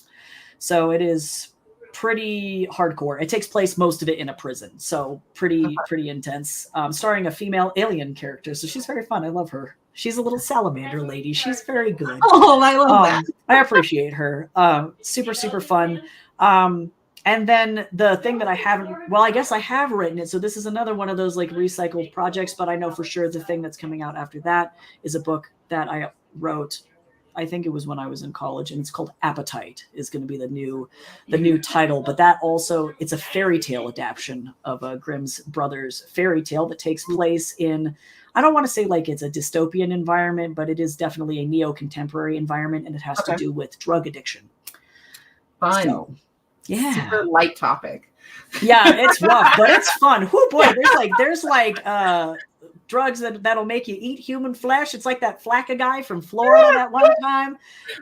[SPEAKER 2] So it is pretty hardcore. It takes place most of it in a prison, so pretty intense. Starring a female alien character, so she's very fun. I love her. She's a little salamander lady. She's very good.
[SPEAKER 1] Oh, I love that.
[SPEAKER 2] I appreciate her. Super fun. And then the thing that I haven't, well, I guess I have written it. So this is another one of those like recycled projects, but I know for sure the thing that's coming out after that is a book that I wrote. I think it was when I was in college, and it's called Appetite is going to be the new title. But that also, it's a fairy tale adaptation of Grimm's Brothers fairy tale that takes place in, I don't want to say like it's a dystopian environment, but it is definitely a neo-contemporary environment, and it has to do with drug addiction.
[SPEAKER 1] Fun.
[SPEAKER 2] So, yeah.
[SPEAKER 1] Super light topic.
[SPEAKER 2] Yeah, it's rough, but it's fun. Oh boy, there's like drugs that'll make you eat human flesh. It's like that Flacca guy from Florida that one time.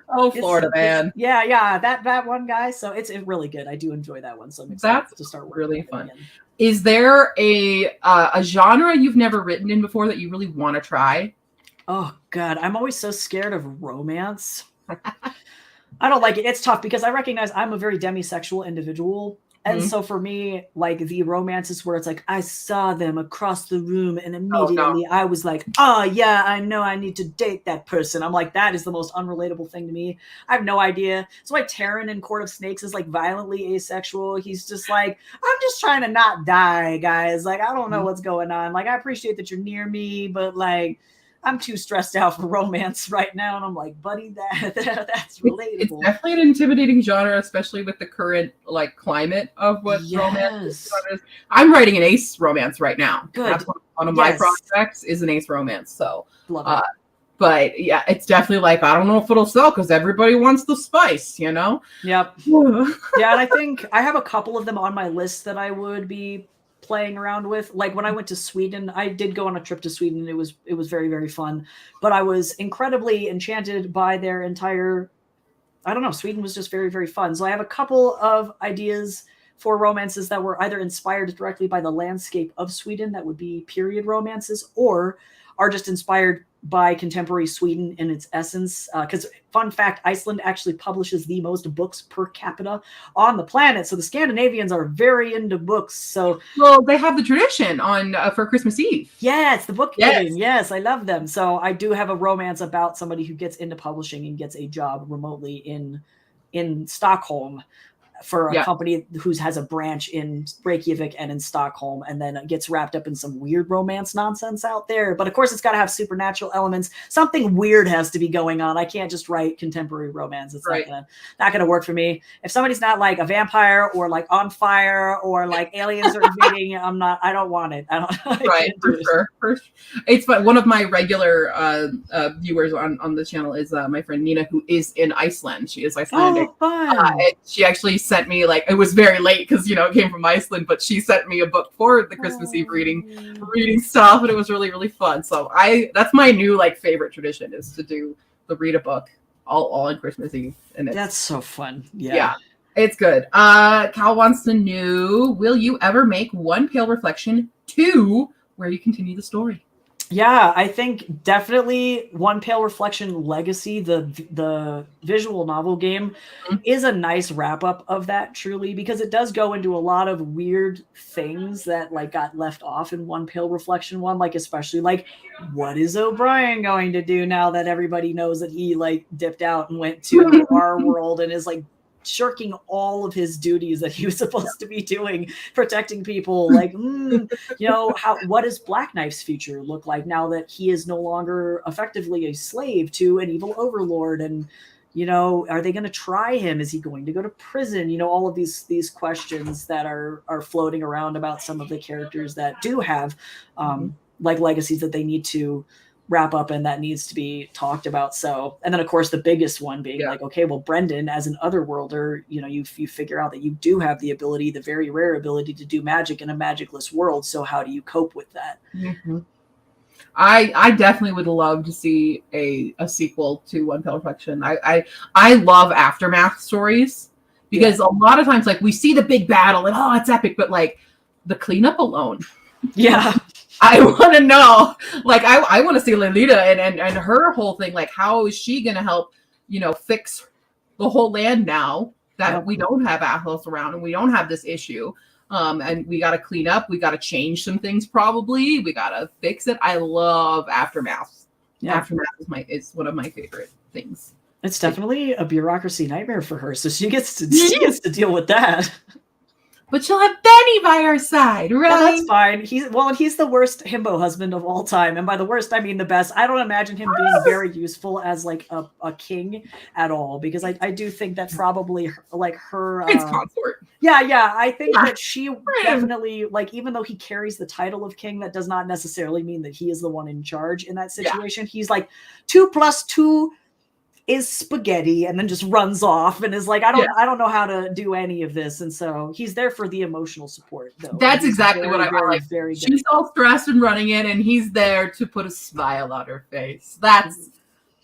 [SPEAKER 1] Oh, Florida man.
[SPEAKER 2] Yeah, that one guy. So it's really good. I do enjoy that one. So I'm excited to start working
[SPEAKER 1] really
[SPEAKER 2] on it
[SPEAKER 1] fun.
[SPEAKER 2] again.
[SPEAKER 1] Is there a genre you've never written in before that you really want to try?
[SPEAKER 2] Oh God, I'm always so scared of romance. I don't like it. It's tough because I recognize I'm a very demisexual individual. And so for me, like the romances where it's like, I saw them across the room and immediately I was like, oh yeah, I know I need to date that person. I'm like, that is the most unrelatable thing to me. I have no idea. That's why Taran in Court of Snakes is like violently asexual. He's just like, I'm just trying to not die, guys. Like, I don't know what's going on. Like, I appreciate that you're near me, but like, I'm too stressed out for romance right now. And I'm like, buddy, that's relatable.
[SPEAKER 1] It's definitely an intimidating genre, especially with the current like climate of what romance is. I'm writing an ace romance right now.
[SPEAKER 2] Good.
[SPEAKER 1] That's one of my projects is an ace romance. So,
[SPEAKER 2] love it.
[SPEAKER 1] But yeah, it's definitely like, I don't know if it'll sell because everybody wants the spice, you know?
[SPEAKER 2] Yep. Yeah. And I think I have a couple of them on my list that I would be playing around with. Like when I went to Sweden, I did go on a trip to Sweden. It was very, very fun, but I was incredibly enchanted by their entire, I don't know, Sweden was just very, very fun. So I have a couple of ideas for romances that were either inspired directly by the landscape of Sweden, that would be period romances, or are just inspired by contemporary Sweden in its essence. Because fun fact, Iceland actually publishes the most books per capita on the planet. So the Scandinavians are very into books. So
[SPEAKER 1] well, they have the tradition on for Christmas Eve.
[SPEAKER 2] Yeah, it's the book giving. Yes, I love them. So I do have a romance about somebody who gets into publishing and gets a job remotely in Stockholm for a company who has a branch in Reykjavik and in Stockholm, and then gets wrapped up in some weird romance nonsense out there. But of course, it's got to have supernatural elements. Something weird has to be going on. I can't just write contemporary romance. It's not gonna work for me. If somebody's not like a vampire or like on fire or like aliens are invading, I don't want it.
[SPEAKER 1] For sure. It's fun. One of my regular viewers on the channel is my friend Nina, who is in Iceland. She is Icelandic.
[SPEAKER 2] Oh, fun.
[SPEAKER 1] And she actually sent me, like, it was very late because it came from Iceland, but she sent me a book for the Christmas Eve reading stuff, and it was really, really fun. So that's my new like favorite tradition, is to do the read a book all on Christmas Eve. And
[SPEAKER 2] that's so fun. Yeah,
[SPEAKER 1] it's good. Cal wants to know, will you ever make One Pale Reflection 2 where you continue the story?
[SPEAKER 2] Yeah, I think definitely One Pale Reflection Legacy, the visual novel game, is a nice wrap up of that, truly, because it does go into a lot of weird things that like got left off in One Pale Reflection 1, like especially like, what is O'Brien going to do now that everybody knows that he like dipped out and went to our world and is like shirking all of his duties that he was supposed to be doing, protecting people. Like, what does Black Knife's future look like now that he is no longer effectively a slave to an evil overlord? And, are they going to try him? Is he going to go to prison? All of these questions that are floating around about some of the characters that do have like legacies that they need to wrap up and that needs to be talked about. So, and then of course the biggest one being like, okay, well, Brendan as an otherworlder, you figure out that you do have the ability, the very rare ability to do magic in a magicless world. So how do you cope with that?
[SPEAKER 1] I definitely would love to see a sequel to One Pill Reflection. I love aftermath stories because a lot of times like we see the big battle and oh it's epic, but like the cleanup alone.
[SPEAKER 2] Yeah.
[SPEAKER 1] I want to know, like, I want to see Lolita and her whole thing. Like, how is she going to help, fix the whole land now that we don't have Athos around and we don't have this issue? And we got to clean up. We got to change some things. Probably we got to fix it. I love Aftermath. Yeah. Aftermath is one of my favorite things.
[SPEAKER 2] It's definitely a bureaucracy nightmare for her. So she gets to deal with that.
[SPEAKER 1] But she'll have Benny by her side, right?
[SPEAKER 2] Well, that's fine. He's the worst himbo husband of all time. And by the worst, I mean the best. I don't imagine him being very useful as like a king at all, because I do think that probably like her
[SPEAKER 1] Prince consort.
[SPEAKER 2] Yeah. I think that she definitely, like, even though he carries the title of king, that does not necessarily mean that he is the one in charge in that situation. Yeah. He's like 2 + 2 is spaghetti, and then just runs off and is like, I don't know how to do any of this. And so he's there for the emotional support, though.
[SPEAKER 1] That's exactly what I like. Very good. She's all stressed and running in, and he's there to put a smile on her face.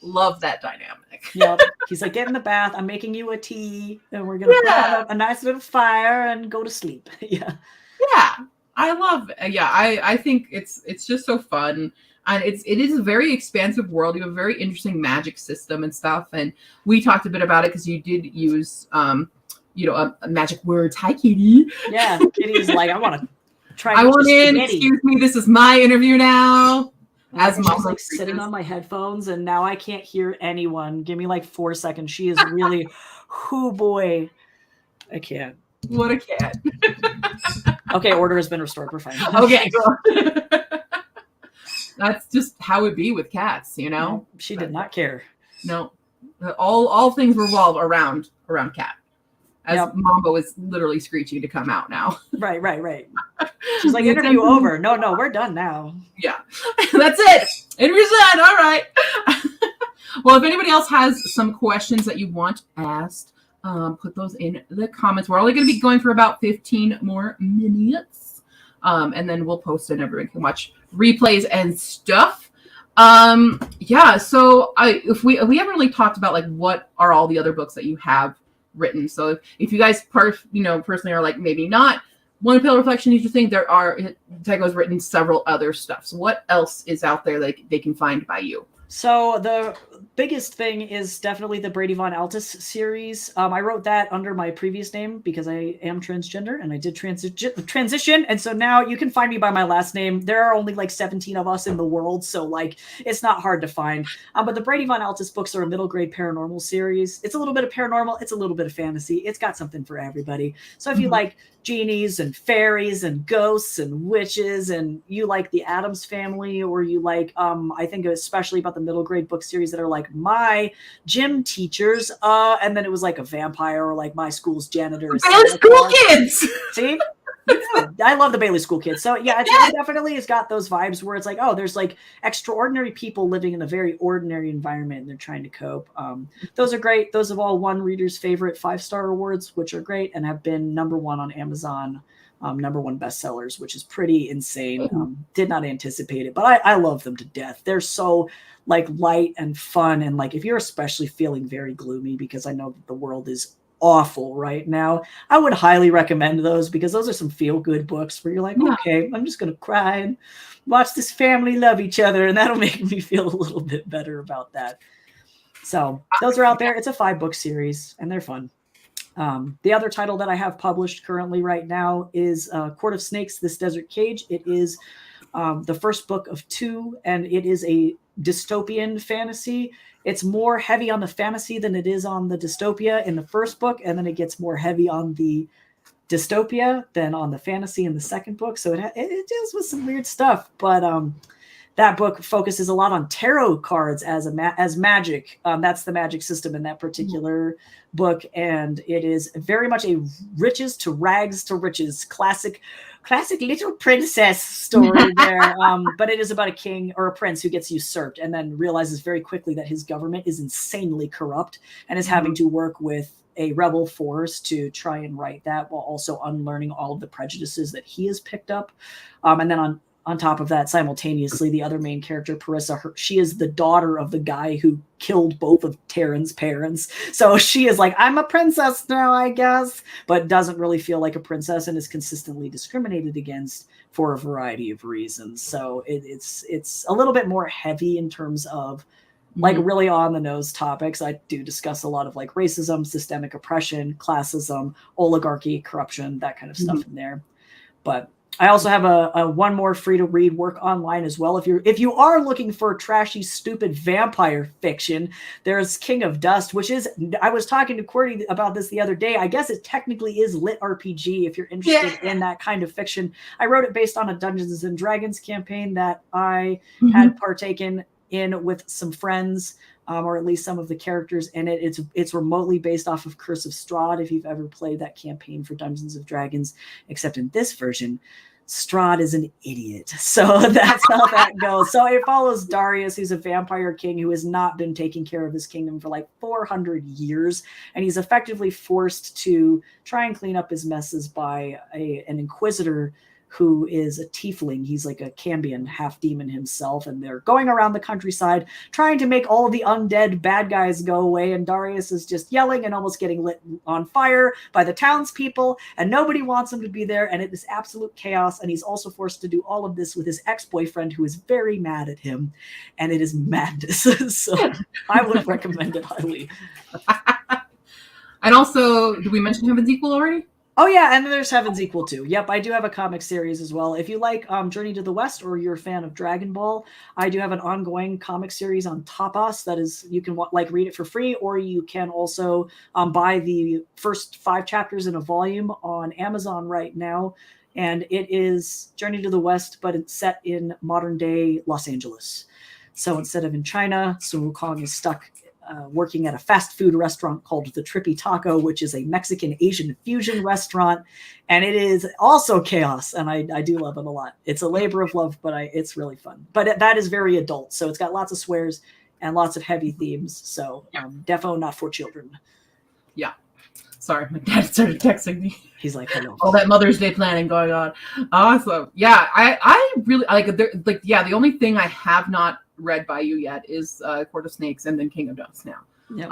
[SPEAKER 1] Love that dynamic.
[SPEAKER 2] Yep. He's like, get in the bath, I'm making you a tea, and we're gonna put out a nice little fire and go to sleep. Yeah.
[SPEAKER 1] I love I think it's just so fun. And it is a very expansive world. You have a very interesting magic system and stuff. And we talked a bit about it because you did use, a magic word. Hi, Kitty.
[SPEAKER 2] Yeah, Kitty's like, I want to try.
[SPEAKER 1] I want in. Excuse me, this is my interview now.
[SPEAKER 2] As Mom's like sitting on my headphones, and now I can't hear anyone. Give me like 4 seconds. She is really, oh boy, I can't.
[SPEAKER 1] What a cat.
[SPEAKER 2] Okay, order has been restored. We're fine.
[SPEAKER 1] Okay, cool. That's just how it be with cats,
[SPEAKER 2] No, she did not care.
[SPEAKER 1] No, all things revolve around Cat. As Mambo is literally screeching to come out now.
[SPEAKER 2] Right. She's like, interview over. No, we're done now.
[SPEAKER 1] Yeah, that's it. Interview's done. All right. Well, if anybody else has some questions that you want asked, put those in the comments. We're only going to be going for about 15 more minutes. And then we'll post it and everyone can watch replays and stuff. So we haven't really talked about like what are all the other books that you have written. So if you guys personally are like maybe not One Pill Reflection is your thing, Tycho's written several other stuff. So what else is out there that they can find by you?
[SPEAKER 2] So the biggest thing is definitely the Brady Von Altus series. I wrote that under my previous name because I am transgender and I did transition. And so now you can find me by my last name. There are only like 17 of us in the world. So like, it's not hard to find. But the Brady Von Altus books are a middle grade paranormal series. It's a little bit of paranormal. It's a little bit of fantasy. It's got something for everybody. So if you like genies and fairies and ghosts and witches, and you like the Addams Family, or you like, I think especially about the middle grade book series that are like my gym teachers, and then it was like a vampire, or like my school's janitor.
[SPEAKER 1] Bailey School Kids.
[SPEAKER 2] See, I love the Bailey School Kids. So yeah, it definitely has got those vibes where it's like, oh, there's like extraordinary people living in a very ordinary environment and they're trying to cope. Those are great. Those have all won readers' favorite 5-star awards, which are great, and have been #1 on Amazon. #1 bestsellers, which is pretty insane. Did not anticipate it, but I love them to death. They're so like light and fun, and like if you're especially feeling very gloomy, because I know that the world is awful right now, I would highly recommend those, because those are some feel-good books where you're like, okay, I'm just gonna cry and watch this family love each other, and that'll make me feel a little bit better about that. So those are out there. It's a 5-book series and they're fun. The other title that I have published currently right now is Court of Snakes, This Desert Cage. It is the first book of 2, and it is a dystopian fantasy. It's more heavy on the fantasy than it is on the dystopia in the first book, and then it gets more heavy on the dystopia than on the fantasy in the second book. So it deals with some weird stuff, but that book focuses a lot on tarot cards as magic. That's the magic system in that particular book, and it is very much a riches to rags to riches classic little princess story there. But it is about a king or a prince who gets usurped and then realizes very quickly that his government is insanely corrupt and is having to work with a rebel force to try and right that, while also unlearning all of the prejudices that he has picked up. And then on top of that, simultaneously, the other main character, Parissa, she is the daughter of the guy who killed both of Taryn's parents. So she is like, I'm a princess now, I guess, but doesn't really feel like a princess and is consistently discriminated against for a variety of reasons. So it's a little bit more heavy in terms of like really on the nose topics. I do discuss a lot of like racism, systemic oppression, classism, oligarchy, corruption, that kind of stuff in there. But I also have a one more free to read work online as well. If you are looking for trashy, stupid vampire fiction, there's King of Dust, which is, I was talking to QWERTY about this the other day. I guess it technically is lit RPG if you're interested in that kind of fiction. I wrote it based on a Dungeons and Dragons campaign that I had partaken in with some friends, or at least some of the characters in it. It's remotely based off of Curse of Strahd, if you've ever played that campaign for Dungeons of Dragons, except in this version, Strahd is an idiot. So that's how that goes. So it follows Darius, who's a vampire king who has not been taking care of his kingdom for like 400 years. And he's effectively forced to try and clean up his messes by an inquisitor who is a tiefling. He's like a Cambion half demon himself, and they're going around the countryside trying to make all the undead bad guys go away, and Darius is just yelling and almost getting lit on fire by the townspeople, and nobody wants him to be there, and it is absolute chaos. And he's also forced to do all of this with his ex-boyfriend, who is very mad at him, and it is madness. So I would recommend it highly.
[SPEAKER 1] And also, did we mention Heaven's Equal already?
[SPEAKER 2] Oh, yeah, and then there's Heaven's Equal, too. Yep, I do have a comic series as well. If you like Journey to the West, or you're a fan of Dragon Ball, I do have an ongoing comic series on Tapas. That is, you can read it for free, or you can also buy the first 5 chapters in a volume on Amazon right now. And it is Journey to the West, but it's set in modern-day Los Angeles. So instead of in China, Sun Wukong is stuck working at a fast food restaurant called the Trippy Taco, which is a Mexican Asian fusion restaurant, and it is also chaos, and I do love it a lot. It's a labor of love, but it's really fun. But that is very adult, so it's got lots of swears and lots of heavy themes, so defo not for children.
[SPEAKER 1] Yeah. Sorry, my dad started texting me.
[SPEAKER 2] He's like, hello.
[SPEAKER 1] All that Mother's Day planning going on. Awesome. Yeah, I really the only thing I have not read by you yet is Court of Snakes and then King of Dust now. Yep.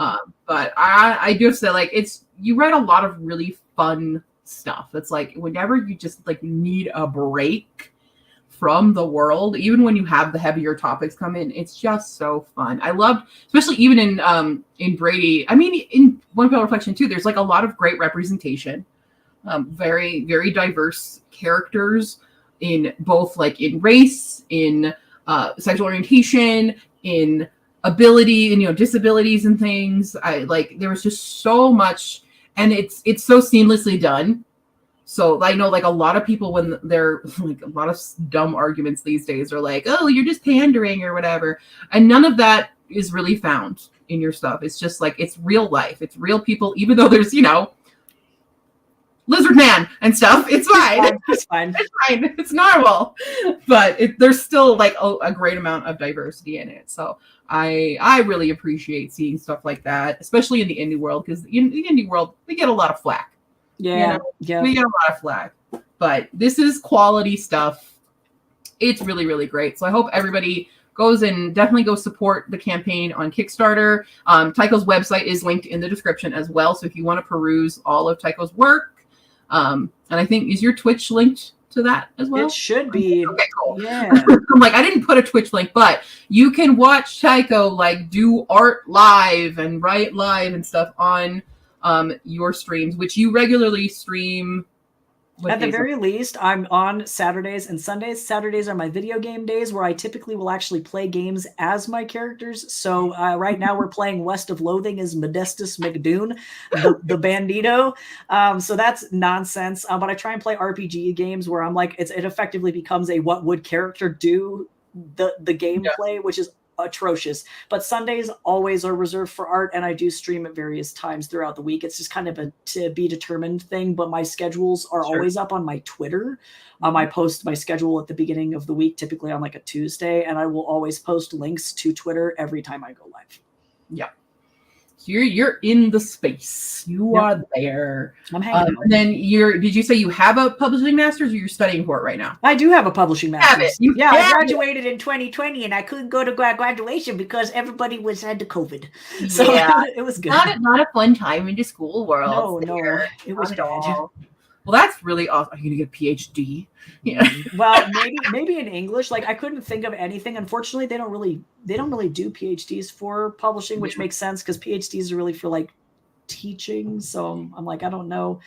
[SPEAKER 1] But I do have to say, you write a lot of really fun stuff. It's like whenever you just need a break from the world, even when you have the heavier topics come in, it's just so fun. I loved, especially even in Brady. I mean, in One Pale Reflection too, there's a lot of great representation, very, very diverse characters in both in race, in sexual orientation, in ability, and disabilities and things. There was just so much, and it's so seamlessly done. So I know a lot of people, when they're a lot of dumb arguments these days are oh, you're just pandering or whatever, and none of that is really found in your stuff. It's just it's real life, it's real people, even though there's lizard man and stuff. It's fine.
[SPEAKER 2] It's fine.
[SPEAKER 1] It's fine. It's normal. But there's still a great amount of diversity in it. So I really appreciate seeing stuff like that, especially in the indie world, because in the indie world we get a lot of flack.
[SPEAKER 2] Yeah.
[SPEAKER 1] We get a lot of flack. But this is quality stuff. It's really, really great. So I hope everybody goes and definitely go support the campaign on Kickstarter. Tycho's website is linked in the description as well. So if you want to peruse all of Tycho's work, and I think, is your Twitch linked to that as well?
[SPEAKER 2] It should be.
[SPEAKER 1] Okay, cool.
[SPEAKER 2] Yeah.
[SPEAKER 1] I'm I didn't put a Twitch link, but you can watch Tycho do art live and write live and stuff on your streams, which you regularly stream.
[SPEAKER 2] At the very least, I'm on Saturdays and Sundays. Saturdays are my video game days, where I typically will actually play games as my characters. So right now we're playing West of Loathing as Modestus McDoon, the bandito. So that's nonsense. But I try and play RPG games where I'm it effectively becomes a what would character do the gameplay, which is atrocious. But Sundays always are reserved for art, and I do stream at various times throughout the week. It's just kind of a to be determined thing, but my schedules are always up on my Twitter. I post my schedule at the beginning of the week, typically on a Tuesday, and I will always post links to Twitter every time I go live.
[SPEAKER 1] Yeah. So you're in the space. You are there.
[SPEAKER 2] I'm hanging out.
[SPEAKER 1] And then did you say you have a publishing master's, or you're studying for it right now?
[SPEAKER 2] I do have a publishing master's. Yeah, I
[SPEAKER 1] have it.
[SPEAKER 2] graduated in 2020, and I couldn't go to graduation because everybody had the COVID. So it was good.
[SPEAKER 1] Not a fun time in the school world.
[SPEAKER 2] No, it was bad.
[SPEAKER 1] Well, that's really awesome. Are you gonna get a PhD? Yeah.
[SPEAKER 2] Well, maybe in English. Like, I couldn't think of anything. Unfortunately, they don't really do PhDs for publishing, which makes sense because PhDs are really for like teaching. So I'm like, I don't know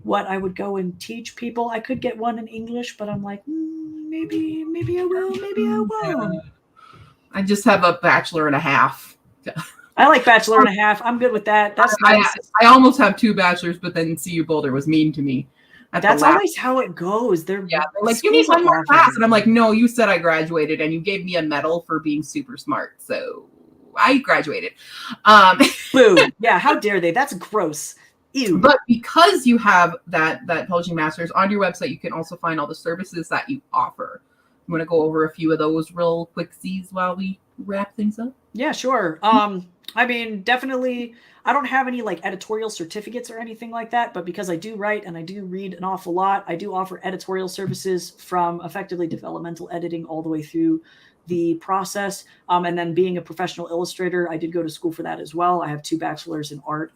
[SPEAKER 2] what I would go and teach people. I could get one in English, but I'm like, maybe I will. Maybe I won't.
[SPEAKER 1] I just have a bachelor and a half.
[SPEAKER 2] I like bachelor and a half. I'm good with that. That's nice.
[SPEAKER 1] I almost have 2 bachelors, but then CU Boulder was mean to me.
[SPEAKER 2] That's always how it goes. They're
[SPEAKER 1] like, you need one more class. And I'm like, no, you said I graduated and you gave me a medal for being super smart. So I graduated.
[SPEAKER 2] Boo. Yeah, how dare they? That's gross. Ew.
[SPEAKER 1] But because you have that publishing master's on your website, you can also find all the services that you offer. You want to go over a few of those real quicksies while we wrap things up?
[SPEAKER 2] Yeah, sure. I mean, definitely, I don't have any like editorial certificates or anything like that, but because I do write and I do read an awful lot, I do offer editorial services from effectively developmental editing all the way through the process. And then being a professional illustrator, I did go to school for that as well. I have 2 bachelors in art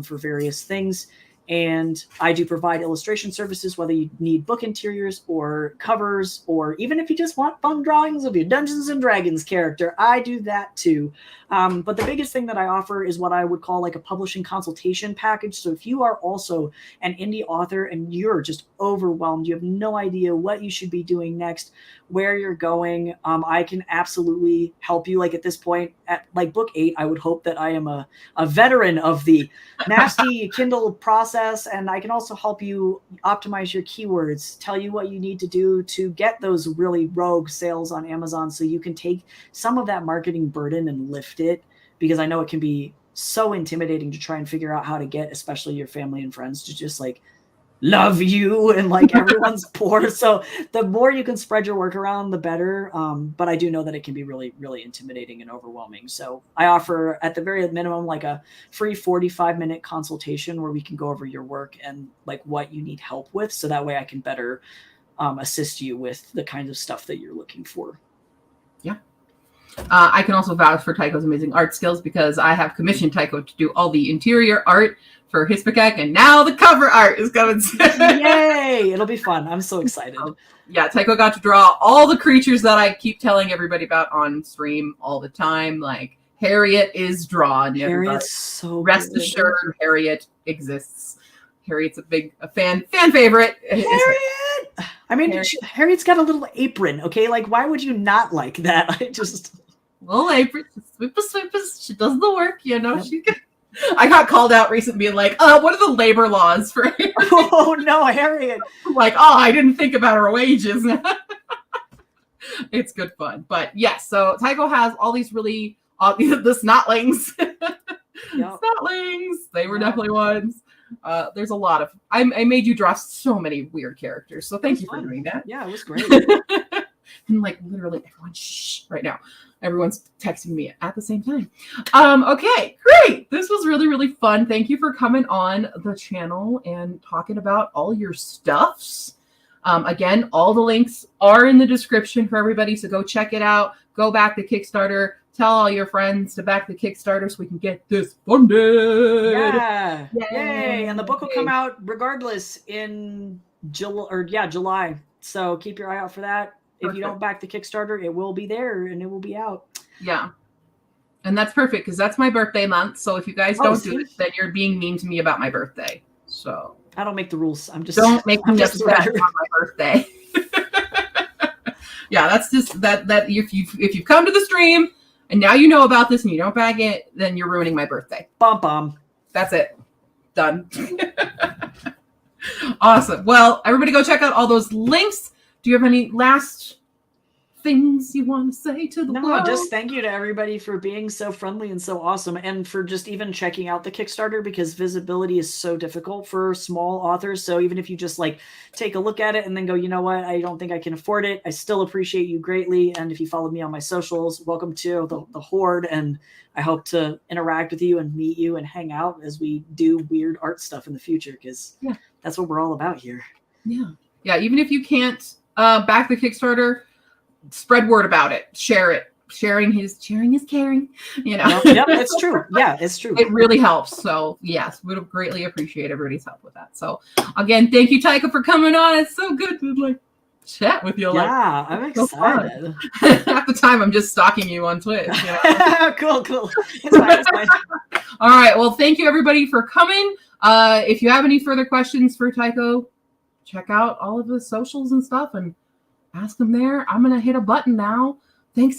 [SPEAKER 2] for various things. And I do provide illustration services, whether you need book interiors or covers, or even if you just want fun drawings of your Dungeons and Dragons character, I do that too. But the biggest thing that I offer is what I would call like a publishing consultation package. So if you are also an indie author and you're just overwhelmed, you have no idea what you should be doing next, where you're going, I can absolutely help you. Like at this point, at like book 8, I would hope that I am a veteran of the nasty Kindle process, and I can also help you optimize your keywords, tell you what you need to do to get those really rogue sales on Amazon so you can take some of that marketing burden and lift it, because I know it can be so intimidating to try and figure out how to get especially your family and friends to just like love you, and like everyone's poor. So the more you can spread your work around, the better. But I do know that it can be really, really intimidating and overwhelming. So I offer at the very minimum like a free 45-minute consultation where we can go over your work and like what you need help with. So that way I can better assist you with the kinds of stuff that you're looking for. Yeah.
[SPEAKER 1] I can also vouch for Tycho's amazing art skills because I have commissioned Tycho to do all the interior art for Hispacek, and now the cover art is coming soon.
[SPEAKER 2] Yay! It'll be fun. I'm so excited.
[SPEAKER 1] Yeah, Tycho got to draw all the creatures that I keep telling everybody about on stream all the time. Like, Harriet is drawn.
[SPEAKER 2] Harriet's so
[SPEAKER 1] Rest
[SPEAKER 2] good.
[SPEAKER 1] assured, Harriet exists. Harriet's a fan favorite.
[SPEAKER 2] Harriet! I mean, Harriet's got a little apron, okay? Like, why would you not like that?
[SPEAKER 1] Little apron, sweep-a-sweep-a, she does the work, you know, she can... I got called out recently being like, what are the labor laws for Harriet?
[SPEAKER 2] Oh, no, Harriet.
[SPEAKER 1] I'm like, I didn't think about her wages. It's good fun. But yes, so Tycho has all these really, the snotlings. Yep. Snotlings, they were definitely ones. There's a lot of, I made you draw so many weird characters. So thank you for doing that.
[SPEAKER 2] Yeah, it was great.
[SPEAKER 1] And like literally everyone, shh, right now. Everyone's texting me at the same time. Okay, great. This was really, really fun. Thank you for coming on the channel and talking about all your stuffs. Again, all the links are in the description for everybody, so go check it out. Go back to Kickstarter. Tell all your friends to back the Kickstarter so we can get this funded.
[SPEAKER 2] Yeah. Yay. And the book will come out regardless in July. So keep your eye out for that. If you don't back the Kickstarter, it will be there and it will be out.
[SPEAKER 1] Yeah. And that's perfect because that's my birthday month. So if you guys don't do it, then you're being mean to me about my birthday. So
[SPEAKER 2] I don't make the rules.
[SPEAKER 1] Don't make me upset on my birthday. Yeah, that's just that if you've come to the stream and now you know about this and you don't bag it, then you're ruining my birthday.
[SPEAKER 2] Bum.
[SPEAKER 1] That's it. Done. Awesome. Well, everybody go check out all those links. Do you have any last things you want to say to the
[SPEAKER 2] No,
[SPEAKER 1] world?
[SPEAKER 2] just thank you to everybody for being so friendly and so awesome, and for just even checking out the Kickstarter, because visibility is so difficult for small authors. So even if you just like take a look at it and then go, you know what, I don't think I can afford it, I still appreciate you greatly. And if you follow me on my socials, welcome to the Horde, and I hope to interact with you and meet you and hang out as we do weird art stuff in the future, because that's what we're all about here.
[SPEAKER 1] Yeah, even if you can't back the Kickstarter, spread word about it, share it. Sharing is caring, you know.
[SPEAKER 2] Yep, it's true. Yeah, it's true.
[SPEAKER 1] It really helps. So yes, we would greatly appreciate everybody's help with that. So again, thank you, Tycho, for coming on. It's so good to like chat with you.
[SPEAKER 2] Yeah, I'm excited.
[SPEAKER 1] Half the time I'm just stalking you on Twitch. You know?
[SPEAKER 2] Cool. It's fine, it's fine.
[SPEAKER 1] All right. Well, thank you everybody for coming. If you have any further questions for Tycho, check out all of his socials and stuff and ask him there. I'm gonna hit a button now. Thanks again.